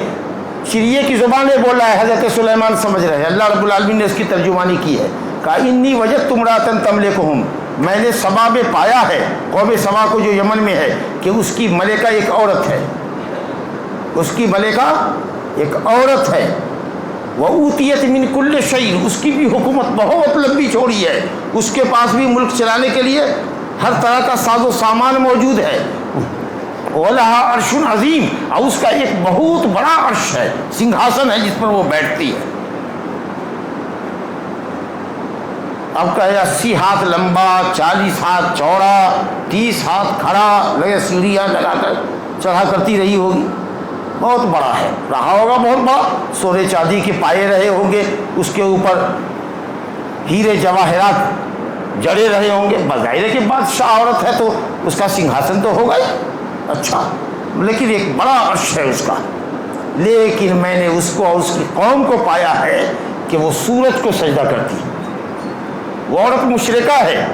چڑیے کی زبان میں بول رہا ہے، حضرت سلیمان سمجھ رہے ہیں، اللہ رب العالمین نے اس کی ترجمانی کی ہے. کہا انی وجدت امرأۃ تملکہم، میں نے سبا میں پایا ہے، قوم سبا کو جو یمن میں ہے، کہ اس کی ملکہ ایک عورت ہے، اس کی ملکہ ایک عورت ہے. وَأُوتِيَتْ مِنْ كُلِّ شَيْءٍ، اس کی بھی حکومت بہت لمبی چوڑی ہے، اس کے پاس بھی ملک چلانے کے لیے ہر طرح کا ساز و سامان موجود ہے. وَلَهَا عَرْشٌ عَظِيمٌ، اور اس کا ایک بہت بڑا عرش ہے، سنگھاسن ہے جس پر وہ بیٹھتی ہے. اب کا 80 ہاتھ لمبا، 40 ہاتھ چوڑا، 30 ہاتھ کھڑا، لگے سیڑھیاں لگا کر چڑھا کرتی رہی ہوگی. بہت بڑا ہے، رہا ہوگا بہت بڑا. سونے چاندی کے پائے رہے ہوں گے، اس کے اوپر ہیرے جواہرات جڑے رہے ہوں گے. بظاہر ہے کہ بادشاہ عورت ہے تو اس کا سنگھاسن تو ہوگا ہی. اچھا، لیکن ایک بڑا عرش ہے اس کا. لیکن میں نے اس کو اور اس کی قوم کو پایا ہے کہ وہ سورج کو سجدہ کرتی ہے. وہ عورت مشرکہ ہے،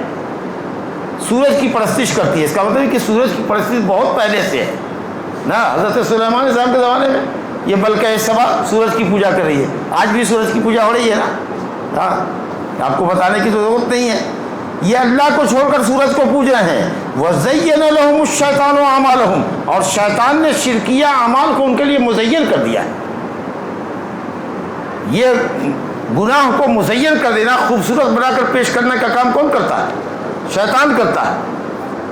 سورج کی پرستش کرتی ہے. اس کا مطلب ہے کہ سورج کی پرستش بہت پہلے سے ہے نا. حضرت سلیمان السلام کے زمانے میں یہ بلقیس سبا سورج کی پوجا کر رہی ہے. آج بھی سورج کی پوجا ہو رہی ہے نا. ہاں، آپ کو بتانے کی تو ضرورت نہیں ہے. یہ اللہ کو چھوڑ کر سورج کو پوج رہے ہیں. وَزَيَّنَ لَهُمُ الشَّيْطَانُ أَعْمَالَهُمْ، اور شیطان نے شرکیہ اعمال کو ان کے لیے مزین کر دیا ہے. یہ گناہ کو مزین کر دینا، خوبصورت بنا کر پیش کرنے کا کام کون کرتا ہے؟ شیطان کرتا ہے.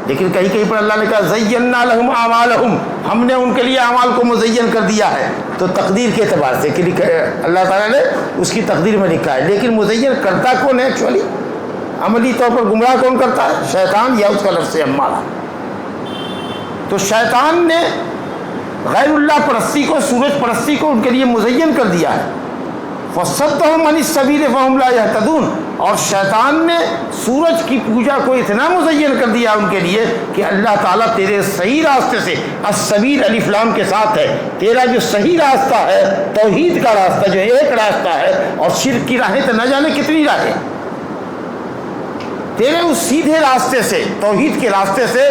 لیکن کہیں کہیں پر اللہ نے کہا زینا لہم اعمالہم، ہم نے ان کے لیے اعمال کو مزین کر دیا ہے. تو تقدیر کے اعتبار سے کہ اللہ تعالیٰ نے اس کی تقدیر میں لکھا ہے. لیکن مزین کرتا کون ہے ایکچولی؟ عملی طور پر گمراہ کون کرتا ہے؟ شیطان یا اس کا نفس امارہ. تو شیطان نے غیر اللہ پرستی کو، سورج پرستی کو ان کے لیے مزین کر دیا ہے. فَصَدَّهُمْ عَنِ السَّبِيلِ فَهُمْ لَا يَهْتَدُونَ، اور شیطان نے سورج کی پوجا کو اتنا مزین کر دیا ان کے لیے کہ اللہ تعالیٰ تیرے صحیح راستے سے، السبیل الف لام کے ساتھ ہے، تیرا جو صحیح راستہ ہے، توحید کا راستہ جو ایک راستہ ہے، اور شرک کی راہیں تو نہ جانے کتنی راہیں، تیرے اس سیدھے راستے سے، توحید کے راستے سے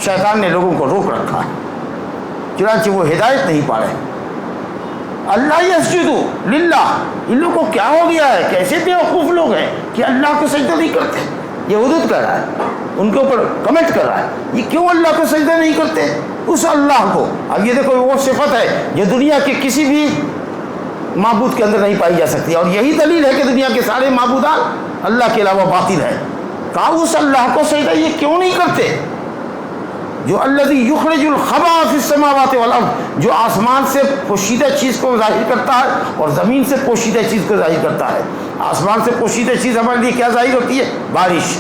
شیطان نے لوگوں کو روک رکھا ہے. چنانچہ وہ ہدایت نہیں پا رہے. اللہ یسجدو للہ، ان لوگوں کو کیا ہو گیا ہے؟ کیسے بیوقوف لوگ ہیں کہ اللہ کو سجدہ نہیں کرتے. یہ حدود کر رہا ہے، ان کے اوپر کمنٹ کر رہا ہے. یہ کیوں اللہ کو سجدہ نہیں کرتے؟ اس اللہ کو. اب یہ دیکھو، وہ صفت ہے جو دنیا کے کسی بھی معبود کے اندر نہیں پائی جا سکتی، اور یہی دلیل ہے کہ دنیا کے سارے معبودات اللہ کے علاوہ باطل ہیں. کہا اس اللہ کو سجدہ یہ کیوں نہیں کرتے جو الذی یخرج الخبا فی السماوات والارض، جو آسمان سے پوشیدہ چیز کو ظاہر کرتا ہے اور زمین سے پوشیدہ چیز کو ظاہر کرتا ہے. آسمان سے پوشیدہ چیز ہمارے لیے کیا ظاہر ہوتی ہے؟ بارش.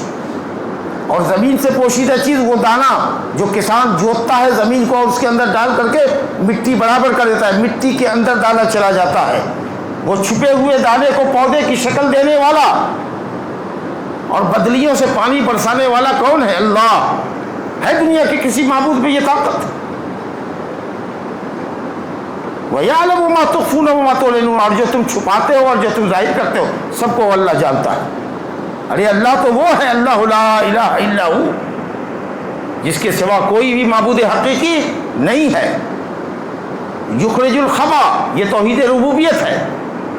اور زمین سے پوشیدہ چیز وہ دانہ جو کسان جوتتا ہے زمین کو اور اس کے اندر ڈال کر کے مٹی برابر کر دیتا ہے، مٹی کے اندر دانہ چلا جاتا ہے. وہ چھپے ہوئے دانے کو پودے کی شکل دینے والا اور بدلیوں سے پانی برسانے والا کون ہے؟ اللہ ہے. دنیا کے کسی معبود میں یہ طاقت؟ وَيَعْلَمُ مَا تُخْفُونَ وَمَا تُعْلِنُونَ، اور جو تم چھپاتے ہو اور جو تم ظاہر کرتے ہو سب کو اللہ جانتا ہے. ارے اللہ تو وہ ہے، اللہ لا الہ الا ہو، جس کے سوا کوئی بھی معبود حقیقی نہیں ہے. یخرج الخبا، یہ توحید ربوبیت ہے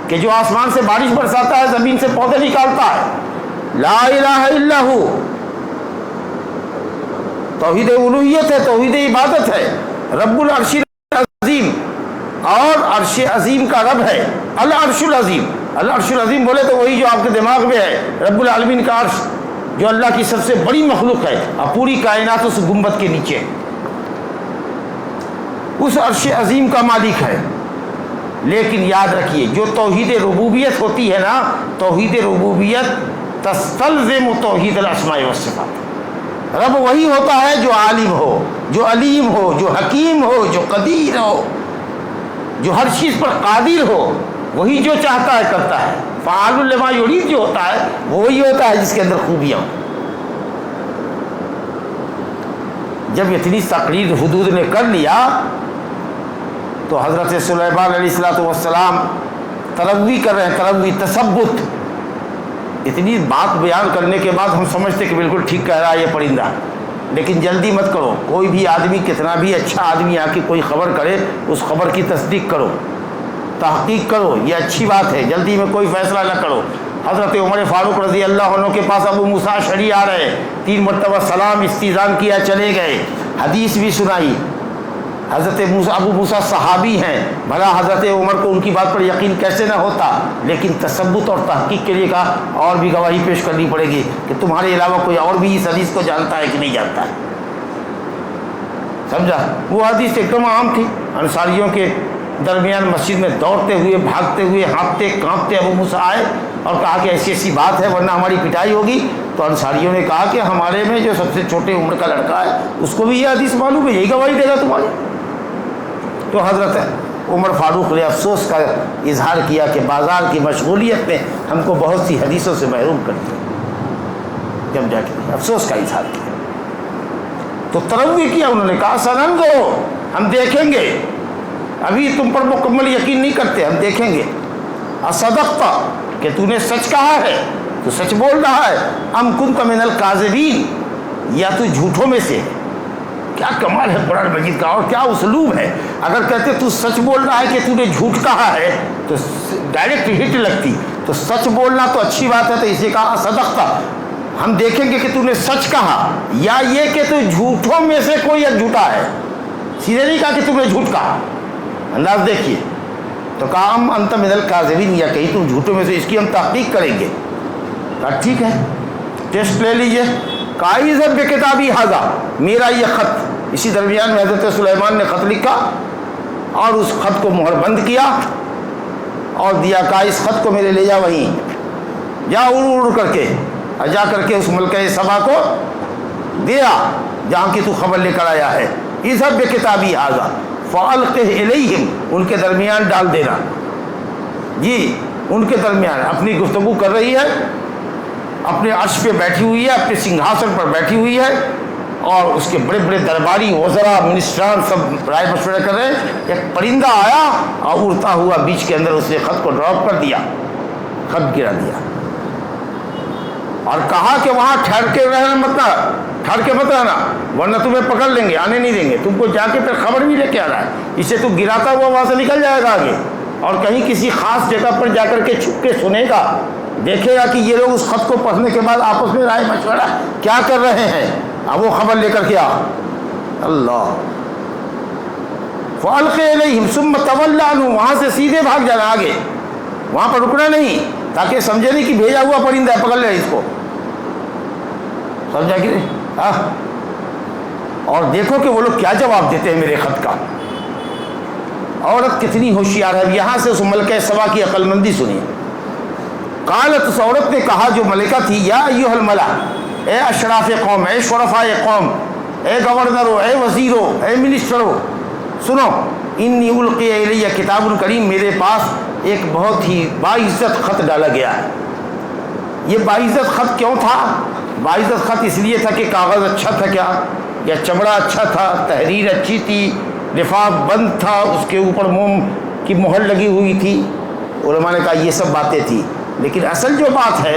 کہ جو آسمان سے بارش برساتا ہے، زمین سے پودے نکالتا ہے. لا الہ الا ہو توحید الوہیت ہے، توحید عبادت ہے. رب العرش العظیم، اور عرش عظیم کا رب ہے. العرش العظیم، العرش العظیم بولے تو وہی جو آپ کے دماغ میں ہے، رب العالمین کا عرش جو اللہ کی سب سے بڑی مخلوق ہے اور پوری کائنات اس گنبد کے نیچے، اس عرش عظیم کا مالک ہے. لیکن یاد رکھیے، جو توحید ربوبیت ہوتی ہے نا، توحید ربوبیت تستلزم توحید الاسماء والصفات. رب وہی ہوتا ہے جو عالم ہو، جو علیم ہو، جو حکیم ہو، جو قدیر ہو، جو ہر چیز پر قادر ہو. وہی جو چاہتا ہے کرتا ہے. فعال لما یرید جو ہوتا ہے وہی ہوتا ہے جس کے اندر خوبیاں ہوں. جب اتنی تقریر حدود نے کر لیا تو حضرت سلیمان علیہ السلام تروی کر رہے ہیں، تروی، تثبت. اتنی بات بیان کرنے کے بعد ہم سمجھتے کہ بالکل ٹھیک کہہ رہا ہے یہ پرندہ. لیکن جلدی مت کرو. کوئی بھی آدمی، کتنا بھی اچھا آدمی آ کے کوئی خبر کرے، اس خبر کی تصدیق کرو، تحقیق کرو. یہ اچھی بات ہے. جلدی میں کوئی فیصلہ نہ کرو. حضرت عمر فاروق رضی اللہ عنہ کے پاس ابو موسیٰ اشعری آ رہے، 3 مرتبہ سلام استئذان کیا، چلے گئے، حدیث بھی سنائی. حضرت موسیٰ ابو موسیٰ صحابی ہیں، بھلا حضرت عمر کو ان کی بات پر یقین کیسے نہ ہوتا، لیکن تثبت اور تحقیق کے لیے کہا اور بھی گواہی پیش کرنی پڑے گی کہ تمہارے علاوہ کوئی اور بھی اس حدیث کو جانتا ہے کہ نہیں جانتا ہے. سمجھا؟ وہ حدیث ایک دم عام تھی. انصاریوں کے درمیان مسجد میں دوڑتے ہوئے، بھاگتے ہوئے، ہانپتے کانپتے ابو موسیٰ آئے اور کہا کہ ایسی ایسی بات ہے ورنہ ہماری پٹائی ہوگی. تو انصاریوں نے کہا کہ ہمارے میں جو سب سے چھوٹے عمر کا لڑکا ہے اس کو بھی یہ حدیث معلوم ہے، یہی گواہی دے گا تمہاری. تو حضرت عمر فاروق نے افسوس کا اظہار کیا کہ بازار کی مشغولیت نے ہم کو بہت سی حدیثوں سے محروم کر دیا. جب جا کے افسوس کا اظہار کیا تو تروی کیا، انہوں نے کہا سننظر، ہم دیکھیں گے، ابھی تم پر مکمل یقین نہیں کرتے، ہم دیکھیں گے. اصدقت، کہ تو نے سچ کہا ہے، تو سچ بول رہا ہے، ام کنت من الکاذبین، یا تو جھوٹوں میں سے. کیا کمال ہے قرآن مجید کا اور کیا اسلوب ہے. اگر کہتے تو سچ بول رہا ہے کہ تو نے جھوٹ کہا ہے تو ڈائریکٹ ہٹ لگتی. تو سچ بولنا تو اچھی بات ہے، تو اسے کہا صدقت، ہم دیکھیں گے کہ تو نے سچ کہا یا یہ کہ تو جھوٹوں میں سے کوئی ایک جھوٹا ہے. سیدھے نہیں کہا کہ تم نے جھوٹ کہا. انداز دیکھیے. تو کہا ام انت من الکاذبین، یا کہیں تم جھوٹوں میں سے، اس کی ہم تحقیق کریں گے. کہا ٹھیک ہے، ٹیسٹ لے لیجئے. کائز بے کتابی حاضہ، میرا یہ خط. اسی درمیان میں حضرت سلیمان نے خط لکھا اور اس خط کو مہر بند کیا اور دیا، کہا اس خط کو میرے لے جا، وہیں جا اڑ اڑ کر کے، جا کر کے اس ملکہ سبا کو دیا جہاں کی تو خبر لے کر آیا ہے. اذهب بکتابی ھذا فالقہ الیہم، ان کے درمیان ڈال دینا. جی ان کے درمیان اپنی گفتگو کر رہی ہے، اپنے عرش پہ بیٹھی ہوئی ہے، اپنے سنگھاسن پر بیٹھی ہوئی ہے اور اس کے بڑے بڑے درباری وزراء منسٹران سب رائے مشورہ کر رہے ہیں. ایک پرندہ آیا اور اڑتا ہوا بیچ کے اندر اس نے خط کو ڈراپ کر دیا، خط گرا دیا اور کہا کہ وہاں ٹھہر کے مت رہنا ورنہ تمہیں پکڑ لیں گے، آنے نہیں دیں گے. تم کو جا کے پھر خبر بھی لے کے آنا ہے. اسے تو گراتا ہوا وہاں سے نکل جائے گا آگے اور کہیں کسی خاص جگہ پر جا کر کے چھپ کے سنے گا، دیکھے گا کہ یہ لوگ اس خط کو پڑھنے کے بعد آپس میں رائے مشورہ کیا کر رہے ہیں. اب وہ خبر لے کر کے آ. اللہ فالقہ الیہم ثم تولی عنہم، وہاں سے سیدھے بھاگ جانا آگے، وہاں پر رکنا نہیں تاکہ سمجھے نہیں کہ بھیجا ہوا پرندہ ہے، پکڑ لے اس کو. سمجھا کہ نہیں؟ اور دیکھو کہ وہ لوگ کیا جواب دیتے ہیں میرے خط کا. عورت کتنی ہوشیار ہے. یہاں سے اس ملکہ سبا کی عقل مندی سنی. قالت، اس عورت نے کہا جو ملکہ تھی، یا ایھا الملا، اے اشراف قوم، اے شرفاء قوم، اے گورنرو، اے وزیرو، اے منسٹرو، سنو، انی القی الی کتاب کریم، میرے پاس ایک بہت ہی باعزت خط ڈالا گیا ہے. یہ باعزت خط کیوں تھا؟ باعزت خط اس لیے تھا کہ کاغذ اچھا تھا کیا، یا چمڑا اچھا تھا، تحریر اچھی تھی، لفاف بند تھا، اس کے اوپر موم کی مہر لگی ہوئی تھی. علماء نے کہا یہ سب باتیں تھیں، لیکن اصل جو بات ہے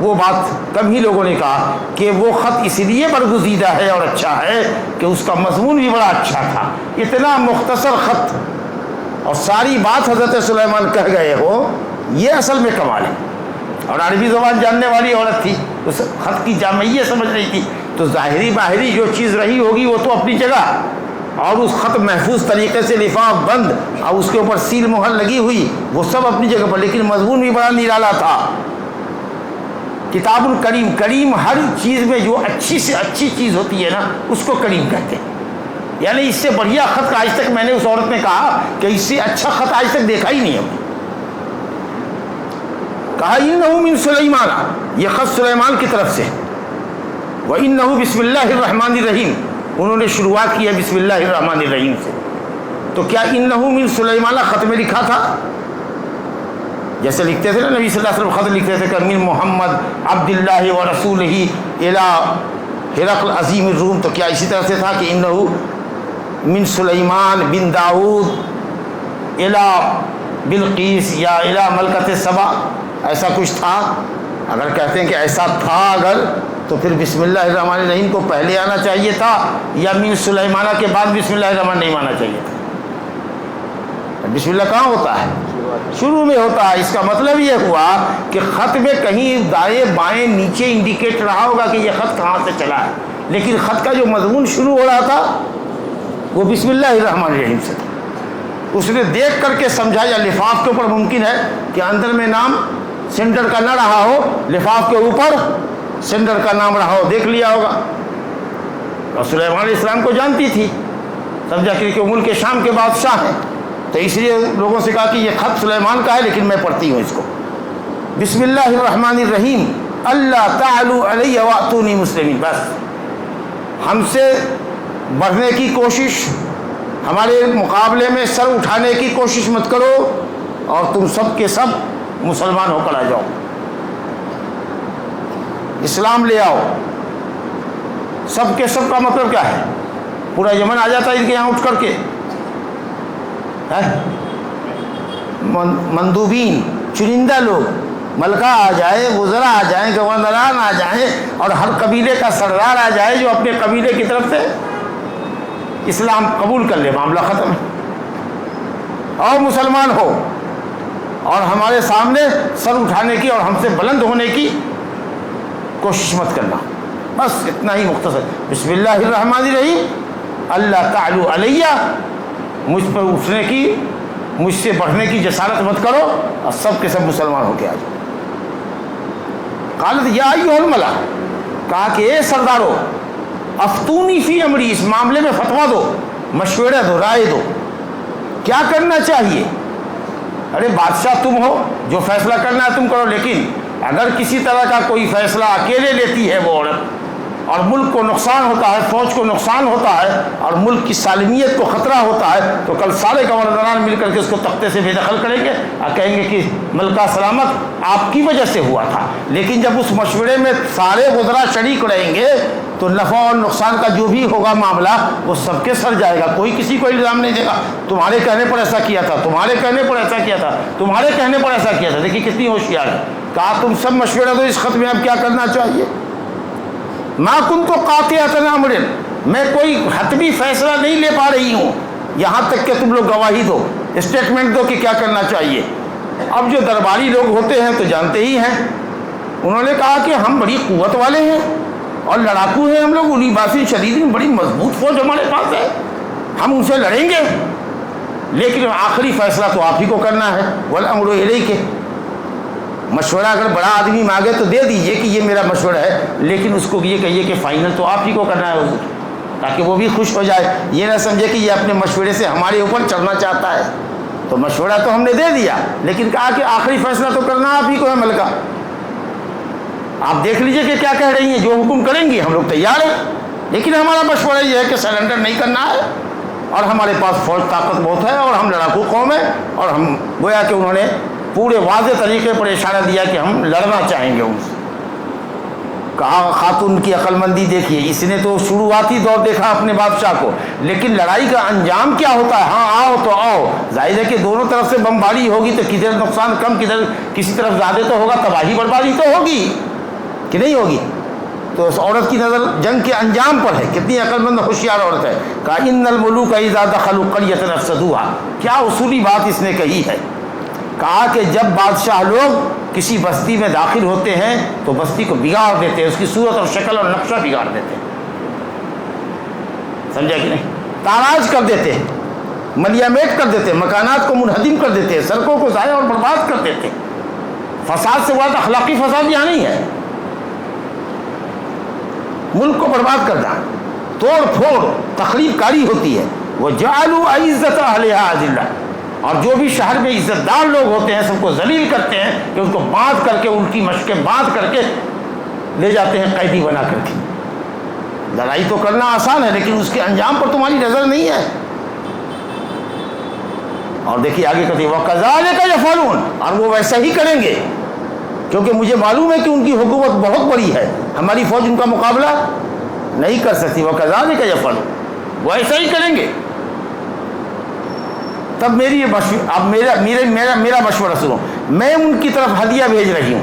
وہ بات کم ہی لوگوں نے کہا کہ وہ خط اس لیے برگزیدہ ہے اور اچھا ہے کہ اس کا مضمون بھی بڑا اچھا تھا. اتنا مختصر خط اور ساری بات حضرت سلیمان کہہ گئے ہو، یہ اصل میں کمال ہے. اور عربی زبان جاننے والی عورت تھی، اس خط کی جامعیت سمجھ رہی تھی. تو ظاہری باہری جو چیز رہی ہوگی وہ تو اپنی جگہ، اور اس خط محفوظ طریقے سے لفاف بند اور اس کے اوپر سیل مہر لگی ہوئی، وہ سب اپنی جگہ پر، لیکن مضمون بھی بڑا نرالا تھا. کتاب الکریم، کریم ہر چیز میں جو اچھی سے اچھی چیز ہوتی ہے نا اس کو کریم کہتے ہیں. یعنی اس سے بڑھیا خط آج تک، میں نے اس عورت نے کہا کہ اس سے اچھا خط آج تک دیکھا ہی نہیں ہم. کہا انہ من سلیمان، یہ خط سلیمان کی طرف سے. وانہ بسم اللہ الرحمن الرحیم، انہوں نے شروعات کی ہے بسم اللہ الرحمن الرحیم سے. تو کیا انہ من سلیمان خط میں لکھا تھا؟ جیسے لکھتے تھے نا نبی صلی اللہ علیہ وسلم خط لکھتے تھے کہ من محمد عبد اللہ و رسولہ الی ہرقل عظیم الروم، تو کیا اسی طرح سے تھا کہ انہ من سلیمان بن داؤد الی بلقیس یا الی ملکۃ سبا، ایسا کچھ تھا؟ اگر کہتے ہیں کہ ایسا تھا اگر، تو پھر بسم اللہ الرحمن الرحیم کو پہلے آنا چاہیے تھا، یا من سلیمانہ کے بعد بسم اللہ الرحمن نہیں آنا چاہیے تھا. بسم اللہ کہاں ہوتا ہے؟ شروع میں ہوتا ہے. اس کا مطلب یہ ہوا کہ خط میں کہیں دائیں بائیں نیچے انڈیکیٹ رہا ہوگا کہ یہ خط کہاں سے چلا ہے، لیکن خط کا جو مضمون شروع ہو رہا تھا وہ بسم اللہ الرحمن الرحیم سے تھا۔ اس نے دیکھ کر کے سمجھا، یا لفاف کے اوپر ممکن ہے کہ اندر میں نام سینڈر کا نہ رہا ہو، لفاف کے اوپر سینڈر کا نام رہا ہو، دیکھ لیا ہوگا۔ اور سلیمان علیہ السلام کو جانتی تھی، سمجھا کہ وہ ملک شام کے بادشاہ ہیں، تو اس لیے لوگوں سے کہا کہ یہ خط سلیمان کا ہے لیکن میں پڑھتی ہوں اس کو، بسم اللہ الرحمن الرحیم اللہ تعالوا علیہ واتونی مسلمین۔ بس ہم سے بڑھنے کی کوشش، ہمارے مقابلے میں سر اٹھانے کی کوشش مت کرو، اور تم سب کے سب مسلمان ہو کر آ جاؤ، اسلام لے آؤ۔ سب کے سب کا مطلب کیا ہے؟ پورا یمن آ جاتا ہے ان کے یہاں اٹھ کر کے، مندوبین، چنندہ لوگ، ملکہ آ جائے، وزراء آ جائیں، گورنران آ جائیں، اور ہر قبیلے کا سردار آ جائے جو اپنے قبیلے کی طرف سے اسلام قبول کر لے، معاملہ ختم ہے۔ اور مسلمان ہو، اور ہمارے سامنے سر اٹھانے کی اور ہم سے بلند ہونے کی کوشش مت کرنا، بس اتنا ہی مختصر۔ بسم اللہ الرحمن الرحیم اللہ تعالوا علیہ، مجھ پر اٹھنے کی، مجھ سے بڑھنے کی جسارت مت کرو، اور سب کے سب مسلمان ہو کے آ جاؤ۔ قالت یا ایھا الملا، کہا کہ اے سردارو، افتونی فی امری، اس معاملے میں فتویٰ دو، مشورہ دو، رائے دو، کیا کرنا چاہیے؟ ارے بادشاہ تم ہو، جو فیصلہ کرنا ہے تم کرو، لیکن اگر کسی طرح کا کوئی فیصلہ اکیلے لیتی ہے وہ عورت، اور ملک کو نقصان ہوتا ہے، فوج کو نقصان ہوتا ہے، اور ملک کی سالمیت کو خطرہ ہوتا ہے، تو کل سارے گورنران مل کر کے اس کو تختے سے بے دخل کریں گے اور کہیں گے کہ ملکہ سلامت آپ کی وجہ سے ہوا تھا۔ لیکن جب اس مشورے میں سارے وزراء شریک رہیں گے تو نفع اور نقصان کا جو بھی ہوگا معاملہ وہ سب کے سر جائے گا، کوئی کسی کو الزام نہیں دے گا تمہارے کہنے پر ایسا کیا تھا، تمہارے کہنے پر ایسا کیا تھا، تمہارے کہنے پر ایسا کیا تھا۔ دیکھیے کتنی ہوشیار ہے۔ کہا تم سب مشورہ دو، اس خط میں اب کیا کرنا چاہیے؟ ما کنت قاطعۃ امر، میں کوئی حتمی فیصلہ نہیں لے پا رہی ہوں، یہاں تک کہ تم لوگ گواہی دو، اسٹیٹمنٹ دو کہ کیا کرنا چاہیے۔ اب جو درباری لوگ ہوتے ہیں تو جانتے ہی ہیں، انہوں نے کہا کہ ہم بڑی قوت والے ہیں اور لڑاکو ہیں ہم لوگ، انہیں باسی شدید بڑی مضبوط فوج ہمارے پاس ہے، ہم ان سے لڑیں گے، لیکن آخری فیصلہ تو آپ ہی کو کرنا ہے، والامر الیک۔ مشورہ اگر بڑا آدمی مانگے تو دے دیجئے کہ یہ میرا مشورہ ہے، لیکن اس کو یہ کہیے کہ فائنل تو آپ ہی کو کرنا ہے حضور، تاکہ وہ بھی خوش ہو جائے، یہ نہ سمجھے کہ یہ اپنے مشورے سے ہمارے اوپر چڑھنا چاہتا ہے۔ تو مشورہ تو ہم نے دے دیا، لیکن کہا کہ آخری فیصلہ تو کرنا آپ ہی کو ہے ملکہ، آپ دیکھ لیجئے کہ کیا کہہ رہی ہیں، جو حکم کریں گی ہم لوگ تیار ہیں، لیکن ہمارا مشورہ یہ ہے کہ سرنڈر نہیں کرنا ہے، اور ہمارے پاس فوج طاقت بہت ہے، اور ہم لڑاکو قوم ہیں، اور ہم گویا کہ انہوں نے پورے واضح طریقے پر اشارہ دیا کہ ہم لڑنا چاہیں گے ان سے۔ کہا خاتون کی عقل مندی دیکھیے، اس نے تو شروعاتی دور دیکھا اپنے بادشاہ کو، لیکن لڑائی کا انجام کیا ہوتا ہے؟ ہاں آؤ تو آؤ، ظاہر ہے کہ دونوں طرف سے بمباری ہوگی تو کدھر نقصان کم، کدھر کسی طرف زیادہ تو ہوگا، تباہی بربادی تو ہوگی کہ نہیں ہوگی؟ تو اس عورت کی نظر جنگ کے انجام پر ہے، کتنی عقل مند ہوشیار عورت ہے۔ کہا ان الملوک اذا دخلوا قریۃ افسدوها، کیا اصولی بات اس نے کہی ہے۔ کہا کہ جب بادشاہ لوگ کسی بستی میں داخل ہوتے ہیں تو بستی کو بگاڑ دیتے ہیں، اس کی صورت اور شکل اور نقشہ بگاڑ دیتے ہیں، سمجھا کہ نہیں؟ تاراج کر دیتے ہیں، ملیامیٹ کر دیتے ہیں، مکانات کو منہدم کر دیتے ہیں، سڑکوں کو ضائع اور برباد کر دیتے ہیں۔ فساد سے بات اخلاقی فساد یہاں نہیں ہے، ملک کو برباد کرنا، توڑ پھوڑ، تخریب کاری ہوتی ہے۔ وَجَعَلُوا عِزَّةَ أَهْلِهَا أَذِلَّةً، اور جو بھی شہر میں عزت دار لوگ ہوتے ہیں سب کو ذلیل کرتے ہیں، کہ ان کو باندھ کر کے، ان کی مشقیں باندھ کر کے لے جاتے ہیں قیدی بنا کر کے۔ لڑائی تو کرنا آسان ہے لیکن اس کے انجام پر تمہاری نظر نہیں ہے۔ اور دیکھیے آگے کہتے ہیں وَكَذَلِكَ يَفْعَلُونَ، اور وہ ویسا ہی کریں گے، کیونکہ مجھے معلوم ہے کہ ان کی حکومت بہت بڑی ہے، ہماری فوج ان کا مقابلہ نہیں کر سکتی۔ وَكَذَلِكَ يَفْعَلُونَ، وہ ایسا ہی کریں گے۔ تب میری اب میرا مشورہ سنو، میں ان کی طرف ہدیہ بھیج رہی ہوں،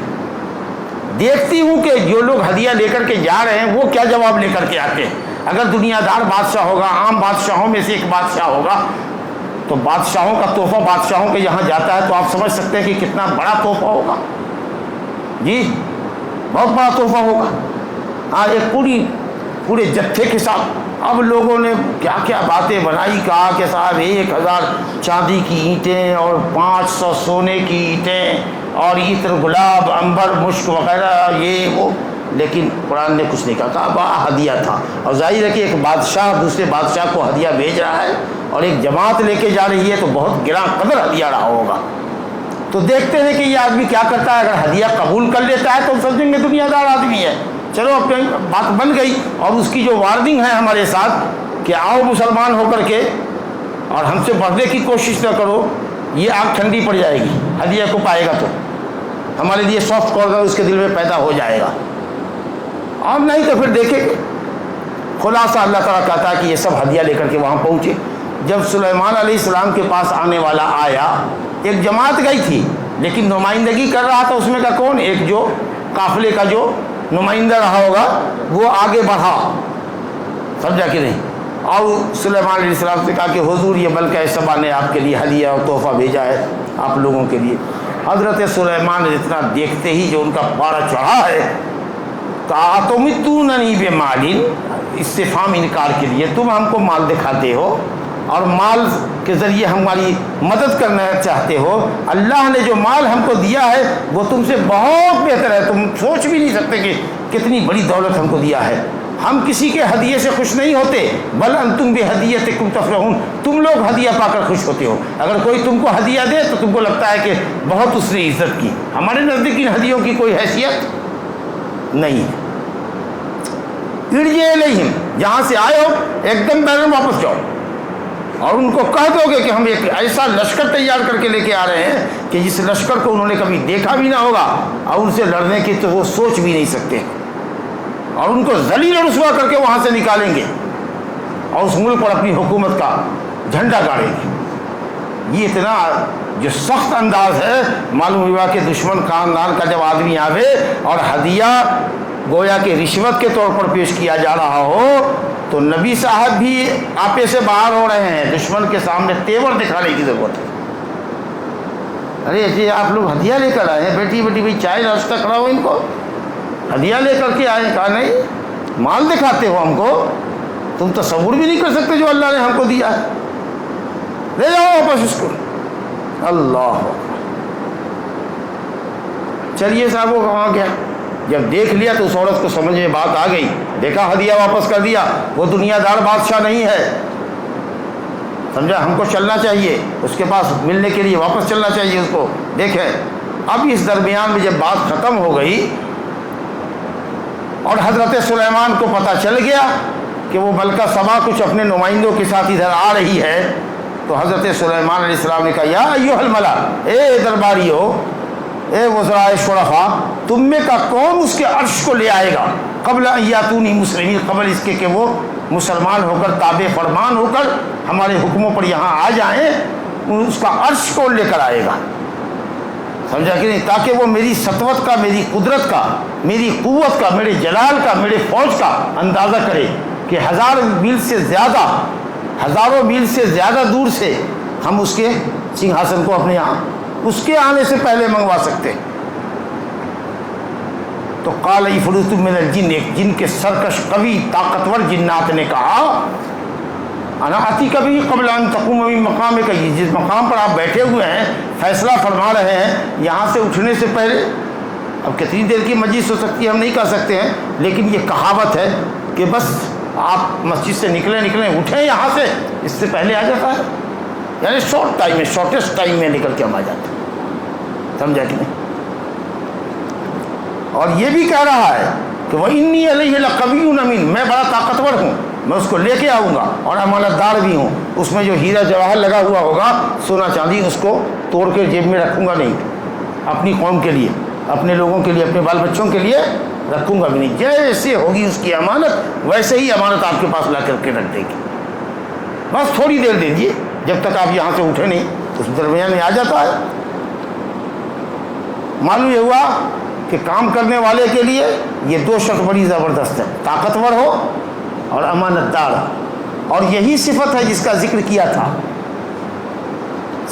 دیکھتی ہوں کہ جو لوگ ہدیہ لے کر کے جا رہے ہیں وہ کیا جواب لے کر کے آتے ہیں۔ اگر دنیا دار بادشاہ ہوگا، عام بادشاہوں میں سے ایک بادشاہ ہوگا، تو بادشاہوں کا تحفہ بادشاہوں کے یہاں جاتا ہے تو آپ سمجھ سکتے ہیں کہ کتنا بڑا تحفہ ہوگا، جی بہت بڑا تحفہ ہوگا۔ ایک پورے جتھے کے ساتھ اب لوگوں نے کیا کیا باتیں بنائی، کہا کہ صاحب 1000 چاندی کی اینٹیں اور 500 سونے کی اینٹیں اور عطر گلاب عنبر مشک وغیرہ یہ وہ، لیکن قرآن نے کچھ نہیں کہا بڑا ہدیہ تھا۔ اور ظاہر ہے کہ ایک بادشاہ دوسرے بادشاہ کو ہدیہ بھیج رہا ہے اور ایک جماعت لے کے جا رہی ہے تو بہت گراں قدر ہدیہ رہا ہوگا۔ تو دیکھتے ہیں کہ یہ آدمی کیا کرتا ہے، اگر ہدیہ قبول کر لیتا ہے تو سمجھیں گے دنیا دار آدمی ہے، چلو اپنی بات بن گئی۔ اور اس کی جو وارننگ ہے ہمارے ساتھ کہ آؤ مسلمان ہو کر کے اور ہم سے بڑھنے کی کوشش نہ کرو، یہ آگ ٹھنڈی پڑ جائے گی، ہدیہ کو پائے گا تو ہمارے لیے سافٹ کارنر اس کے دل میں پیدا ہو جائے گا، اور نہیں تو پھر دیکھیں گے۔ خلاصہ اللہ تعالیٰ کہتا ہے کہ یہ سب ہدیہ لے کر کے وہاں پہنچے۔ جب سلیمان علیہ السلام کے پاس آنے والا آیا، ایک جماعت گئی تھی لیکن نمائندگی کر رہا تھا اس میں کا کون، ایک جو قافلے کا جو نمائندہ رہا ہوگا وہ آگے بڑھا، سمجھا کہ نہیں، اور سلیمان علیہ السلام سے کہا کہ حضور یہ بلکہ سبا نے آپ کے لیے ہدیہ اور تحفہ بھیجا ہے آپ لوگوں کے لیے۔ حضرت سلیمان نے جتنا دیکھتے ہی جو ان کا پارا چڑھا ہے، کہا تمدوننی بمال، استفہام انکار کے لیے، تم ہم کو مال دکھاتے ہو اور مال کے ذریعے ہماری مدد کرنا چاہتے ہو، اللہ نے جو مال ہم کو دیا ہے وہ تم سے بہت بہتر ہے، تم سوچ بھی نہیں سکتے کہ کتنی بڑی دولت ہم کو دیا ہے۔ ہم کسی کے ہدیے سے خوش نہیں ہوتے، بل انتم بہدیتکم تفرحون، تم لوگ ہدیہ پا کر خوش ہوتے ہو۔ اگر کوئی تم کو ہدیہ دے تو تم کو لگتا ہے کہ بہت اس نے عزت کی، ہمارے نزدیک ان ہدیوں کی کوئی حیثیت نہیں ہے۔ ارجع الیہم، جہاں سے آئے ہو ایک دم بیرون واپس جاؤ، اور ان کو کہہ دو گے کہ ہم ایک ایسا لشکر تیار کر کے لے کے آ رہے ہیں کہ جس لشکر کو انہوں نے کبھی دیکھا بھی نہ ہوگا اور ان سے لڑنے کی تو وہ سوچ بھی نہیں سکتے، اور ان کو ذلیل و رسوا کر کے وہاں سے نکالیں گے اور اس ملک پر اپنی حکومت کا جھنڈا گاڑیں گے۔ یہ اتنا جو سخت انداز ہے، معلوم ہوا کہ دشمن خاندان کا جب آدمی آوے اور ہدیہ گویا کہ رشوت کے طور پر پیش کیا جا رہا ہو تو نبی صاحب بھی آپے سے باہر ہو رہے ہیں، دشمن کے سامنے تیور دکھانے کی ضرورت ہے۔ ارے جی آپ لوگ ہدیہ لے کر آئے ہیں، بیٹی بیٹی بھائی چائے ناشتہ کراؤ ان کو، ہدیہ لے کر کے آئے، کہا نہیں مال دکھاتے ہو ہم کو، تم تصور بھی نہیں کر سکتے جو اللہ نے ہم کو دیا ہے، لے جاؤ واپس اس کو۔ اللہ چلیے صاحب وہ کہاں گیا، جب دیکھ لیا تو اس عورت کو سمجھ میں بات آ گئی، دیکھا ہدیہ واپس کر دیا، وہ دنیا دار بادشاہ نہیں ہے، سمجھا ہم کو چلنا چاہیے اس کے پاس ملنے کے لیے، واپس چلنا چاہیے اس کو۔ دیکھیں اب اس درمیان میں جب بات ختم ہو گئی اور حضرت سلیمان کو پتہ چل گیا کہ وہ ملکہ سبا کچھ اپنے نمائندوں کے ساتھ ادھر آ رہی ہے، تو حضرت سلیمان علیہ السلام نے کہا یا ایھا الملا، اے درباریو، اے وزرائے شرفا، تم میں کا کون اس کے عرش کو لے آئے گا قبل ان یاتونی مسلمین، قبل اس کے کہ وہ مسلمان ہو کر تابع فرمان ہو کر ہمارے حکموں پر یہاں آ جائیں، اس کا عرش کون لے کر آئے گا، سمجھا کہ نہیں، تاکہ وہ میری سطوت کا، میری قدرت کا، میری قوت کا، میرے جلال کا، میرے فوج کا اندازہ کرے کہ 1000 میل سے زیادہ، ہزاروں میل سے زیادہ دور سے ہم اس کے سنگھاسن کو اپنے یہاں اس کے آنے سے پہلے منگوا سکتے۔ تو قال عفریت من الجن، ایک جن کے سرکش قوی طاقتور جنات نے کہا انا آتیک بھی قبل ان تقوم من مقامک، جس مقام پر آپ بیٹھے ہوئے ہیں فیصلہ فرما رہے ہیں، یہاں سے اٹھنے سے پہلے، اب کتنی دیر کی مجلس ہو سکتی ہے ہم نہیں کہہ سکتے ہیں، لیکن یہ کہاوت ہے کہ بس آپ مسجد سے نکلیں اٹھیں یہاں سے، اس سے پہلے آ جاتا ہے، یعنی شارٹ ٹائم میں، شارٹیسٹ ٹائم میں نکل کے ہم آ جاتے ہیں، سمجھا کہ نہیں۔ اور یہ بھی کہہ رہا ہے کہ وہ انی علیہ لقوی امین، میں بڑا طاقتور ہوں، میں اس کو لے کے آؤں گا اور امانت دار بھی ہوں، اس میں جو ہیرا جواہر لگا ہوا ہوگا، سونا چاندی، اس کو توڑ کے جیب میں رکھوں گا نہیں، اپنی قوم کے لیے، اپنے لوگوں کے لیے، اپنے بال بچوں کے لیے رکھوں گا بھی نہیں، جیسے ہوگی اس کی امانت ویسے ہی امانت آپ کے پاس لا کر کے رکھ دے گی، بس تھوڑی دیر دیجیے، جب تک آپ یہاں سے اٹھے نہیں اس درمیان میں آ جاتا ہے۔ معلوم یہ ہوا کہ کام کرنے والے کے لیے یہ دو شرط بڑی زبردست ہے، طاقتور ہو اور امانت دار، اور یہی صفت ہے جس کا ذکر کیا تھا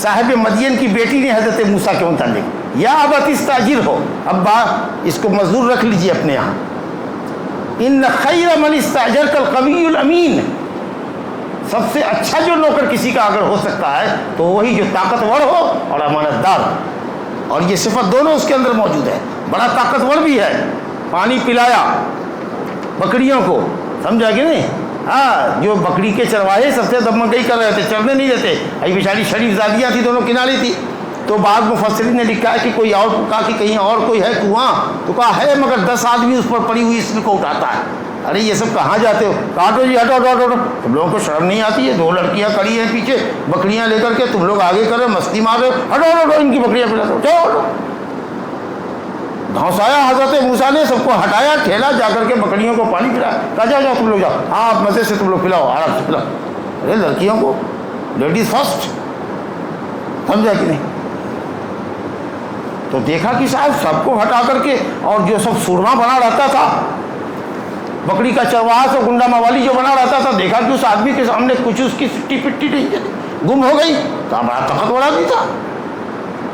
صاحب مدین کی بیٹی نے حضرت موسیٰ کے متعلق، یا ابت استاجر ہو، ابا اس کو مزدور رکھ لیجیے اپنے یہاں، ان خیر من استاجرک القوی الامین، سب سے اچھا جو نوکر کسی کا اگر ہو سکتا ہے تو وہی جو طاقتور ہو اور امانت دار، اور یہ صفت دونوں اس کے اندر موجود ہے۔ بڑا طاقتور بھی ہے، پانی پلایا بکریوں کو، سمجھا کہ نہیں؟ ہاں، جو بکری کے چرواہے سب سے دمگئی کر رہے تھے، چرنے نہیں دیتے، ای بیچاری شریف زادیاں تھیں، دونوں کنارے تھی، تو بعض مفسرین نے لکھا ہے کہ کوئی اور کہا کہ کہیں اور کوئی ہے کنواں، تو کہا ہے مگر 10 آدمی اس پر پڑی ہوئی اس کو اٹھاتا ہے۔ ارے یہ سب کہاں جاتے ہو؟ کاٹو جی، ہٹو ہٹو ہٹو، تم لوگوں کو شرم نہیں آتی ہے؟ 2 لڑکیاں کھڑی ہیں پیچھے بکریاں لے کر کے، تم لوگ آگے کر رہے مستی مار رہے ہو، ہٹو ہٹو، ان کی بکریاں پلا دو، ہٹو۔ دھوسایا حضرت موسیٰ نے، سب کو ہٹایا، ٹھیلا، جا کر کے بکریوں کو پانی پلایا، کہا جاؤ جاؤ تم لوگ جاؤ، ہاں آپ مزے سے تم لوگ پلاؤ، آرام سے پلاؤ۔ ارے لڑکیوں کو لیڈیز فرسٹ، سمجھا کہ نہیں؟ تو دیکھا کہ صاحب سب کو ہٹا کر کے، اور جو سب سورما بنا رہتا تھا، بکری کا چرواہا سے گنڈا موالی جو بنا رہتا تھا، دیکھا کہ اس آدمی کے سامنے کچھ اس کی سٹی پٹی نہیں ہے، گم ہو گئی، کہا بڑا طاقتور آدمی تھا،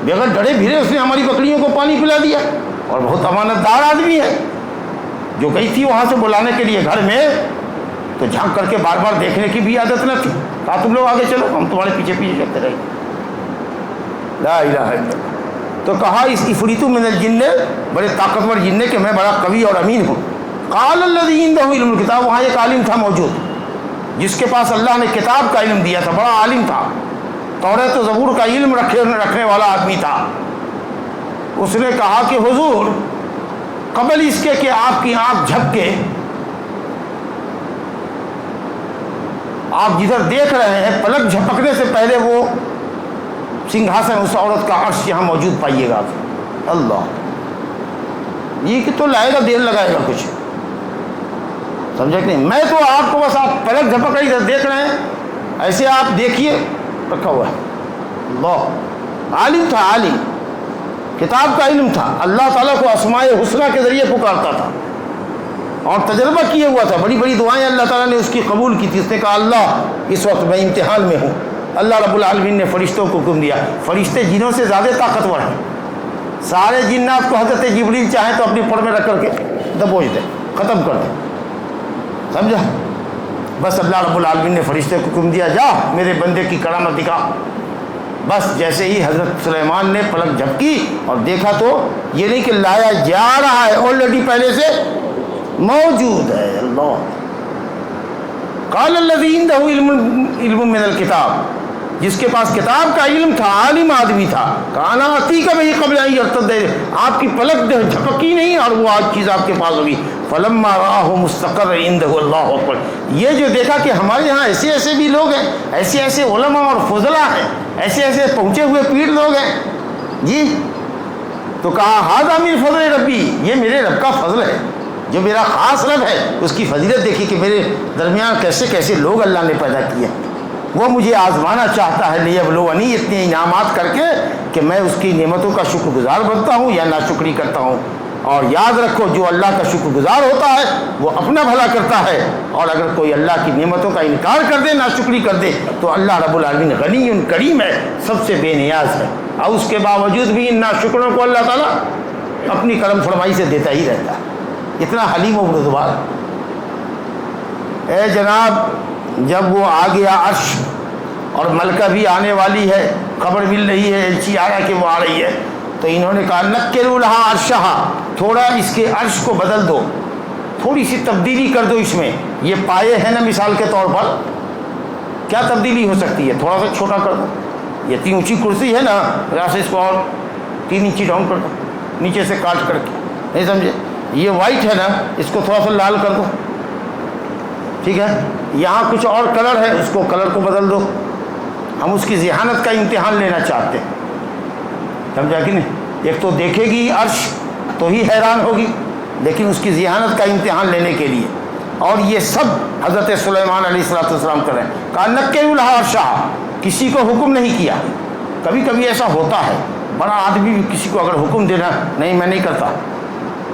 بغیر ڈرے بھیرے اس نے ہماری بکریوں کو پانی پلا دیا، اور بہت امانت دار آدمی ہے۔ جو گئی تھی وہاں سے بلانے کے لیے گھر میں، تو جھانک کر کے بار بار دیکھنے کی بھی عادت نہ تھی، کہا تم لوگ آگے چلو، ہم تمہارے پیچھے پیچھے چلتے رہیں گے، لا الہ الا اللہ۔ تو کہا اس عفریت من الجن، بڑے طاقتور جن کہ میں بڑا قوی اور امین ہوں۔ قال الذی عندہ علم الکتاب، وہاں ایک عالم تھا موجود جس کے پاس اللہ نے کتاب کا علم دیا تھا، بڑا عالم تھا، توریت و زبور کا علم رکھنے والا آدمی تھا۔ اس نے کہا کہ حضور، قبل اس کے کہ آپ کی آنکھ جھپکے، آپ جدھر دیکھ رہے ہیں پلک جھپکنے سے پہلے وہ سنگھاسن، اس عورت کا عرش یہاں موجود پائیے گا۔ اللہ، یہ کہ تو لائے گا، دیر لگائے گا کچھ، سمجھا کہ نہیں؟ میں تو آپ کو بس، آپ پلک جھپک رہی ادھر دیکھ رہے ہیں، ایسے آپ دیکھیے، رکھا ہوا ہے۔ اللہ، عالم تھا، عالم، کتاب کا علم تھا، اللہ تعالیٰ کو اسماء حسنہ کے ذریعے پکارتا تھا، اور تجربہ کیے ہوا تھا، بڑی بڑی دعائیں اللہ تعالیٰ نے اس کی قبول کی تھی۔ اس نے کہا اللہ اس وقت میں امتحان میں ہوں۔ اللہ رب العالمین نے فرشتوں کو حکم دیا، فرشتے جنوں سے زیادہ طاقتور ہیں، سارے جنات کو حضرت جبریل چاہیں تو اپنی پڑ میں رکھ کر کے دبوچ دیں، ختم کر دیں، سمجھا؟ بس اللہ رب العالمین نے فرشتے کو حکم دیا، جا میرے بندے کی کرامت دکھا۔ بس جیسے ہی حضرت سلیمان نے پلک جھپکی اور دیکھا، تو یہ نہیں کہ لایا جا رہا ہے، آلریڈی پہلے سے موجود ہے۔ اللہ، قال الذی عندہ علم من الکتاب، جس کے پاس کتاب کا علم تھا، عالم آدمی تھا، کانا آتی کا بھی قبل آئی ارتد، آپ کی پلک جھپکی نہیں اور وہ آج چیز آپ کے پاس ہوگی۔ فلما راہ مستقر عندہ، اللہ اکبر، یہ جو دیکھا کہ ہمارے یہاں ایسے ایسے بھی لوگ ہیں، ایسے ایسے علماء اور فضلاء ہیں، ایسے ایسے پہنچے ہوئے پیر لوگ ہیں جی، تو کہا ھذا من فضل ربی، یہ میرے رب کا فضل ہے، جو میرا خاص رب ہے اس کی فضیلت دیکھی کہ میرے درمیان کیسے کیسے لوگ اللہ نے پیدا کیے، وہ مجھے آزمانا چاہتا ہے، لیبلونی، اتنے انعامات کر کے کہ میں اس کی نعمتوں کا شکر گزار بنتا ہوں یا ناشکری کرتا ہوں۔ اور یاد رکھو، جو اللہ کا شکر گزار ہوتا ہے وہ اپنا بھلا کرتا ہے، اور اگر کوئی اللہ کی نعمتوں کا انکار کر دے، ناشکری کر دے، تو اللہ رب العالمین غنی کریم ہے، سب سے بے نیاز ہے، اور اس کے باوجود بھی ان ناشکروں کو اللہ تعالیٰ اپنی کرم فرمائی سے دیتا ہی رہتا ہے، اتنا حلیم و بردبار۔ اے جناب، جب وہ آ گیا عرش، اور ملکہ بھی آنے والی ہے، خبر مل رہی ہے، ایلچی آیا کہ وہ آ رہی ہے، تو انہوں نے کہا نکروا لہا عرشہا، تھوڑا اس کے عرش کو بدل دو، تھوڑی سی تبدیلی کر دو اس میں، یہ پائے ہیں نا مثال کے طور پر، کیا تبدیلی ہو سکتی ہے؟ تھوڑا سا چھوٹا کر دو، یہ اتنی اونچی کرسی ہے نا، ذرا سے اس کو اور 3 انچی ڈاؤن کر دو، نیچے سے کاٹ کر کے، نہیں سمجھے؟ یہ وائٹ ہے نا، اس کو تھوڑا سا لال کر دو، ٹھیک ہے؟ یہاں کچھ اور کلر ہے، اس کو کلر کو بدل دو، ہم اس کی ذہانت کا امتحان لینا چاہتے ہیں، سمجھا کہ نہیں؟ ایک تو دیکھے گی عرش تو ہی حیران ہوگی، لیکن اس کی ذہانت کا امتحان لینے کے لیے، اور یہ سب حضرت سلیمان علیہ السلام کر رہے ہیں۔ کہا نکروا لہا عرشہا، کسی کو حکم نہیں کیا۔ کبھی کبھی ایسا ہوتا ہے، بڑا آدمی بھی کسی کو اگر حکم دینا، نہیں میں نہیں کرتا،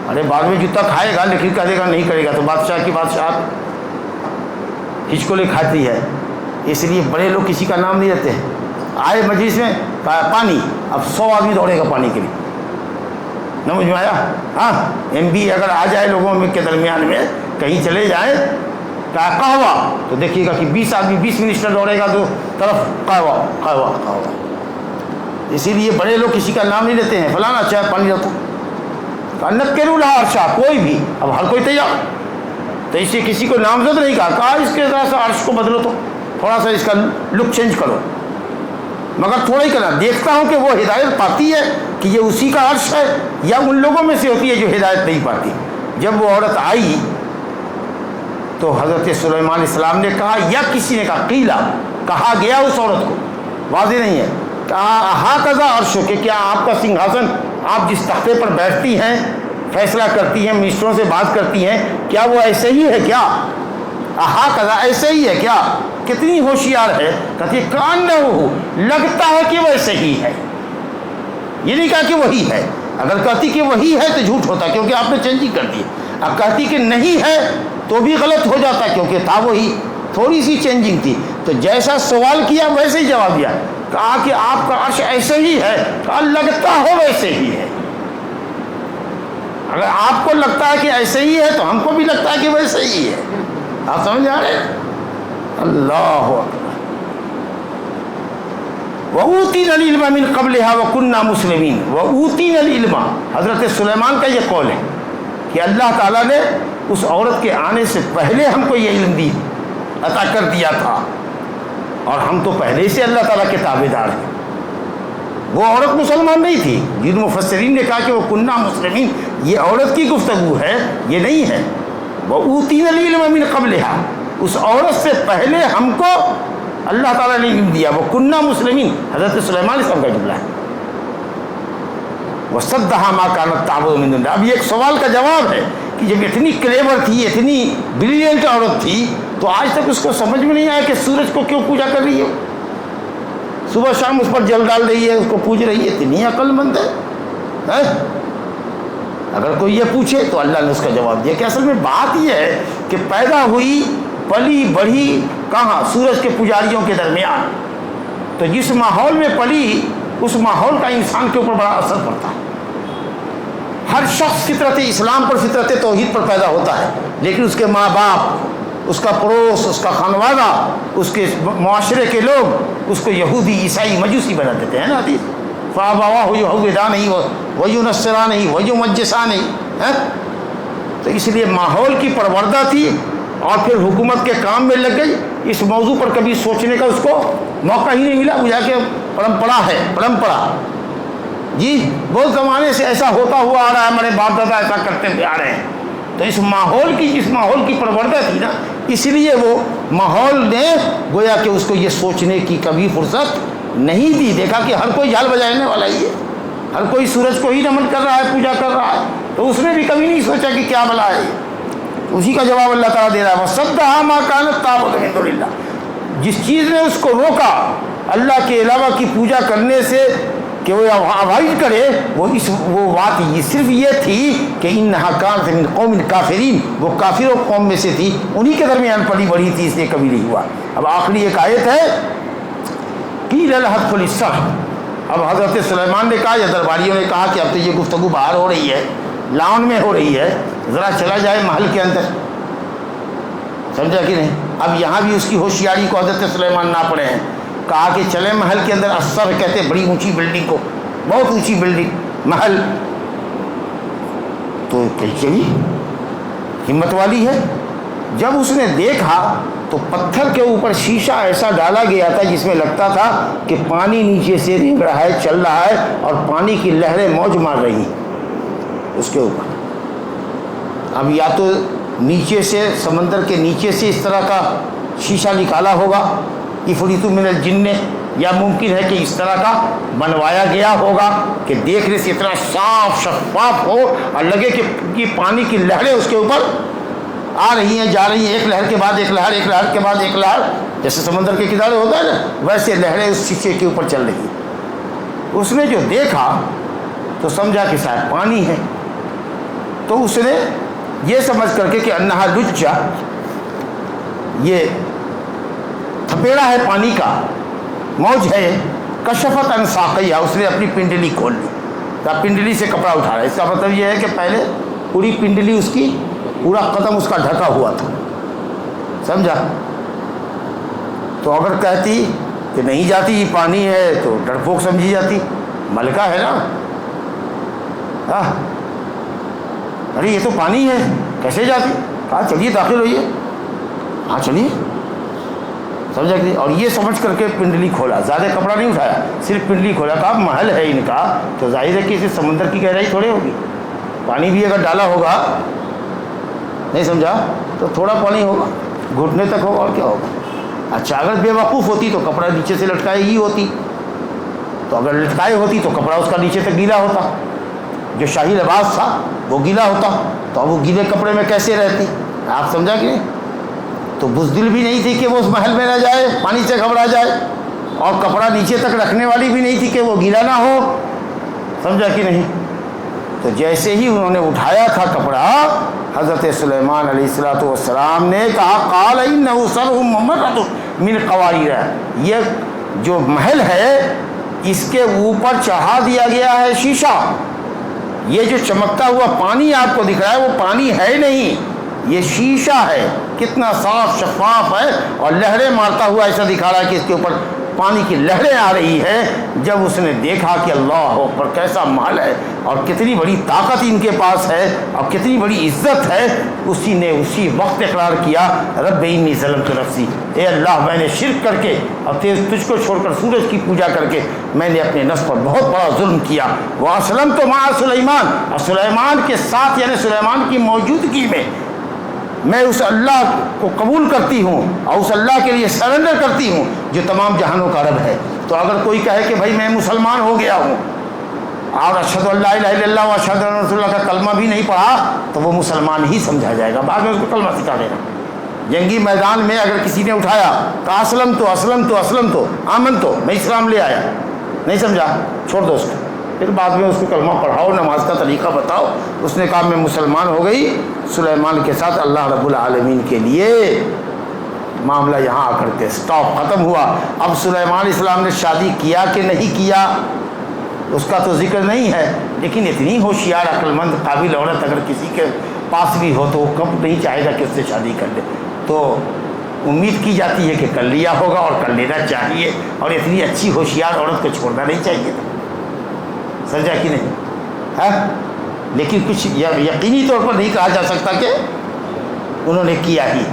ارے بعد میں جوتا کھائے گا لیکن کہہ دے گا نہیں کرے گا، تو بادشاہ کی بادشاہت ہچکولے کھاتی ہے، اس لیے بڑے لوگ کسی کا نام نہیں لیتے ہیں۔ آئے مجلس میں کہا پانی، اب 100 آدمی دوڑے گا پانی کے لیے، سمجھ میں آیا؟ ہاں، ایم بی اگر آ جائے لوگوں میں کے درمیان میں، کہیں چلے جائیں کہا قہوہ تو دیکھیے گا کہ 20 آدمی 20 منسٹر دوڑے گا تو طرف قہوہ قہوہ قہوہ. اسی لیے بڑے لوگ کسی کا نام نہیں لیتے ہیں، فلانا چائے پانی رکھو. کہا نکروا لہا عرشا، کوئی بھی، اب ہر کوئی تیار، تو اسے کسی کو نامزد نہیں کہا اس کے ذرا سا عرش کو بدلو، تو تھوڑا سا اس کا لک چینج کرو، مگر تھوڑا ہی کرنا. دیکھتا ہوں کہ وہ ہدایت پاتی ہے کہ یہ اسی کا عرش ہے یا ان لوگوں میں سے ہوتی ہے جو ہدایت نہیں پاتی. جب وہ عورت آئی تو حضرت سلیمان علیہ السلام نے کہا یا کسی نے کہا قیلا، کہا گیا اس عورت کو، واضح نہیں ہے، کہا ہاکذا عرش، کہ کیا آپ کا سنگھاسن، آپ جس تختے پر بیٹھتی ہیں، فیصلہ کرتی ہیں، منسٹروں سے بات کرتی ہیں، کیا وہ ایسے ہی ہے کیا؟ ہاکذا ایسے ہی ہے کیا؟ کتنی ہوشیار ہے، کہتی ہے کانہ، لگتا ہے کہ ویسے ہی ہے. یہ نہیں کہا کہ وہی ہے. اگر کہتی کہ وہی ہے تو جھوٹ ہوتا کیونکہ آپ نے چینجنگ کر دی. اب کہتی کہ نہیں ہے تو بھی غلط ہو جاتا کیونکہ تھا وہی، تھوڑی سی چینجنگ تھی. تو جیسا سوال کیا ویسے ہی جواب دیا. کہا کہ آپ کا عرش ایسے ہی ہے، کہا لگتا ہو ویسے ہی ہے. اگر آپ کو لگتا ہے کہ ایسے ہی ہے تو ہم کو بھی لگتا ہے کہ ویسے ہی ہے. آپ سمجھ آ رہے ہیں؟ اللہ اکبر. وَأُوتِينَا الْعِلْمَ مِنْ قَبْلِهَا وَكُنَّا مُسْلِمِينَ. وَأُوتِينَا الْعِلْمَ، حضرت سلیمان کا یہ قول ہے کہ اللہ تعالیٰ نے اس عورت کے آنے سے پہلے ہم کو یہ علم دی، عطا کر دیا تھا، اور ہم تو پہلے سے اللہ تعالیٰ کے تابعدار ہیں. وہ عورت مسلمان نہیں تھی. جن مفسرین نے کہا کہ وہ کنّا مسلمین، یہ عورت کی گفتگو ہے، یہ نہیں ہے. وَأُوتِينَا الْعِلْمَ مِنْ قَبْلِهَا، اس عورت سے پہلے ہم کو اللہ تعالیٰ نے علم دیا. وہ کنّا مسلمین، حضرت سلیمان علیہ السلام کا جملہ ہے. وَصَدَّهَا مَا كَانَتْ تَعْبُدُ مِن دُونِ اللَّهِ. اب یہ ایک سوال کا جواب ہے کہ جب اتنی کلیور تھی، اتنی بریلینٹ عورت تھی، تو آج تک اس کو سمجھ میں نہیں آیا کہ سورج کو کیوں پوجا کر رہی ہے. صبح شام اس پر جل ڈال رہی ہے، اس کو پوج رہی ہے. اتنی عقل مند ہے. اگر کوئی یہ پوچھے تو اللہ نے اس کا جواب دیا کہ اصل میں بات یہ ہے کہ پیدا ہوئی، پلی بڑھی کہاں؟ سورج کے پجاریوں کے درمیان. تو جس ماحول میں پلی، اس ماحول کا انسان کے اوپر بڑا اثر پڑتا ہے. ہر شخص فطرت اسلام پر، فطرت توحید پر پیدا ہوتا ہے، لیکن اس کے ماں باپ، اس کا پڑوس، اس کا خانوادہ، اس کے معاشرے کے لوگ اس کو یہودی، عیسائی، مجوسی بنا دیتے ہیں نا. حدیث فَأَبَوَاهُ يُهَوِّدَانِهِ وَيُنَصِّرَانِهِ وَيُمَجِّسَانِهِ. تو اس لیے ماحول کی پروردہ تھی اور پھر حکومت کے کام میں لگ گئی. اس موضوع پر کبھی سوچنے کا اس کو موقع ہی نہیں ملا. بجھا کے پرمپرا ہے، پرمپرا جی بہت زمانے سے ایسا ہوتا ہوا آ رہا ہے، ہمارے باپ دادا ایسا کرتے ہوئے آ رہے ہیں. تو اس ماحول کی، جس ماحول کی پروردہ تھی نا، اس لیے وہ ماحول نے گویا کہ اس کو یہ سوچنے کی کبھی فرصت نہیں دی. دیکھا کہ ہر کوئی جھال بجانے والا ہی ہے، ہر کوئی سورج کو ہی نمن کر رہا ہے، پوجا کر رہا ہے. تو اس نے بھی کبھی نہیں سوچا کہ کیا بلا ہے. اسی کا جواب اللہ تعالیٰ دے رہا ہے. وَصَدَّهَا مَا كَانَتْ تَعْبُدُ مِن دُونِ اللَّهِ. جس چیز نے اس کو روکا اللہ کے علاوہ کی پوجا کرنے سے کہ وہ اوائڈ کرے، وہ بات یہ صرف یہ تھی کہ اِنَّهَا كَانَتْ مِن قَوْمٍ كَافِرِينَ، وہ کافروں قوم میں سے تھی، انہی کے درمیان پلی بڑھی تھی، اس لیے کبھی نہیں ہوا. اب آخری ایک آیت ہے قِيلَ الْحَقُّ لِلسَّحْرِ. اب حضرت سلیمان نے کہا یا درباریوں نے کہا کہ اب تو یہ گفتگو باہر ہو رہی ہے، لاؤن میں ہو رہی ہے، ذرا چلا جائے محل کے اندر. سمجھا کہ نہیں؟ اب یہاں بھی اس کی ہوشیاری کو حضرت سلیمان نہ پڑے ہیں. کہا کہ چلیں محل کے اندر. اثر کہتے بڑی اونچی بلڈنگ کو، بہت اونچی بلڈنگ، محل. تو چلی ہمت والی ہے. جب اس نے دیکھا تو پتھر کے اوپر شیشہ ایسا ڈالا گیا تھا جس میں لگتا تھا کہ پانی نیچے سے رینگ رہا ہے، چل رہا ہے، اور پانی کی لہریں موج مار رہی ہیں اس کے اوپر. اب یا تو نیچے سے، سمندر کے نیچے سے اس طرح کا شیشہ نکالا ہوگا عفریت من الجن، یا ممکن ہے کہ اس طرح کا بنوایا گیا ہوگا کہ دیکھنے سے اتنا صاف شفاف ہو اور لگے کہ پانی کی لہریں اس کے اوپر آ رہی ہیں، جا رہی ہیں، ایک لہر کے بعد ایک لہر، ایک لہر کے بعد ایک لہر، جیسے سمندر کے کنارے ہوتا ہے نا، ویسے لہریں اس شیشے کے اوپر چل رہی ہیں. اس نے جو دیکھا تو سمجھا کہ شاید پانی ہے. تو اس نے یہ سمجھ کر کے کہ انہا لجا، یہ تھپیڑا ہے پانی کا، موج ہے، کشفت عن ساقیہا، اس نے اپنی پنڈلی کھول لی. پنڈلی سے کپڑا اٹھا رہا ہے. اس کا مطلب یہ ہے کہ پہلے پوری پنڈلی اس کی، پورا قدم اس کا ڈھکا ہوا تھا. سمجھا؟ تو اگر کہتی کہ نہیں جاتی پانی ہے تو ڈرپوک سمجھی جاتی، ملکہ ہے نا. ہاں ارے یہ تو پانی ہے کیسے جاتی؟ کہا چلیے داخل ہوئیے. ہاں چلیے. سمجھا کہ؟ اور یہ سمجھ کر کے پنڈلی کھولا، زیادہ کپڑا نہیں اٹھایا، صرف پنڈلی کھولا. کہا محل ہے ان کا تو ظاہر ہے کہ اسے سمندر کی گہرائی تھوڑی ہوگی، پانی بھی اگر ڈالا ہوگا، نہیں سمجھا، تو تھوڑا پانی ہوگا، گھٹنے تک ہوگا اور کیا ہوگا. اچھا اگر بے وقوف ہوتی تو کپڑا نیچے سے لٹکائے ہی ہوتی، تو اگر لٹکائے ہوتی تو کپڑا اس کا نیچے تک گیلا ہوتا، جو شاہی لباس تھا وہ گیلا ہوتا، تو اب وہ گیلے کپڑے میں کیسے رہتی؟ آپ سمجھا کہ نہیں؟ تو بزدل بھی نہیں تھی کہ وہ اس محل میں نہ جائے، پانی سے گھبرا جائے، اور کپڑا نیچے تک رکھنے والی بھی نہیں تھی کہ وہ گیلا نہ ہو. سمجھا کہ نہیں؟ تو جیسے ہی انہوں نے اٹھایا تھا کپڑا، حضرت سلیمان علیہ الصلوۃ والسلام نے کہا قال انہ سرح ممرۃ من قواریر، یہ جو محل ہے اس کے اوپر چڑھا دیا گیا ہے شیشہ. یہ جو چمکتا ہوا پانی آپ کو دکھ رہا ہے وہ پانی ہے نہیں، یہ شیشہ ہے. کتنا صاف شفاف ہے، اور لہریں مارتا ہوا ایسا دکھا رہا ہے کہ اس کے اوپر پانی کی لہریں آ رہی ہے. جب اس نے دیکھا کہ اللہ اکبر کیسا محل ہے اور کتنی بڑی طاقت ان کے پاس ہے اور کتنی بڑی عزت ہے، اسی نے اسی وقت اقرار کیا رب انی ظلمت نفسی، اے اللہ میں نے شرک کر کے اور تجھ کو چھوڑ کر سورج کی پوجا کر کے میں نے اپنے نفس پر بہت بڑا ظلم کیا. واسلمت مع سلیمان، اور سلیمان کے ساتھ یعنی سلیمان کی موجودگی میں اس اللہ کو قبول کرتی ہوں اور اس اللہ کے لیے سرنڈر کرتی ہوں جو تمام جہانوں کا رب ہے. تو اگر کوئی کہے کہ بھائی میں مسلمان ہو گیا ہوں اور اشہد ان لا الہ الا اللہ و اشہد ان رسول اللہ کا کلمہ بھی نہیں پڑھا تو وہ مسلمان ہی سمجھا جائے گا، بعد میں اس کو کلمہ سکھا دینا. جنگی میدان میں اگر کسی نے اٹھایا تو اسلم تو آمن تو میں اسلام لے آیا، نہیں سمجھا، چھوڑ دو اس کو، پھر بعد میں اس کو کلمہ پڑھاؤ، نماز کا طریقہ بتاؤ. اس نے کہا میں مسلمان ہو گئی. سلیمان کے ساتھ اللہ رب العالمین کے لیے معاملہ یہاں آ کر کے سٹاپ ختم ہوا. اب سلیمان السلام نے شادی کیا کہ نہیں کیا اس کا تو ذکر نہیں ہے، لیکن اتنی ہوشیار عقل مند قابل عورت اگر کسی کے پاس بھی ہو تو وہ کب نہیں چاہے گا کہ اس سے شادی کر لے. تو امید کی جاتی ہے کہ کر لیا ہوگا اور کر لینا چاہیے، اور اتنی اچھی ہوشیار عورت کو چھوڑنا نہیں چاہیے تھا. سمجھا کہ نہیں؟ ہے لیکن کچھ یقینی طور پر نہیں کہا جا سکتا کہ انہوں نے کیا ہی،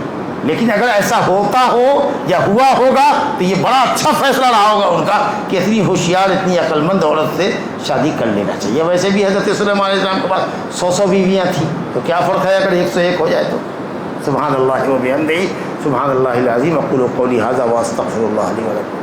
لیکن اگر ایسا ہوتا ہو یا ہوا ہوگا تو یہ بڑا اچھا فیصلہ رہا ہوگا ان کا کہ اتنی ہوشیار اتنی عقل مند عورت سے شادی کر لینا چاہیے. ویسے بھی حضرت سلیمان علیہ السلام کے پاس 100 بیویاں تھیں، تو کیا فرق ہے اگر 101 ہو جائے تو. سبحان اللہ و بحمدہ، سبحان اللہ العظیم. اقول قولی ھذا واستغفر اللہ لی و لکم.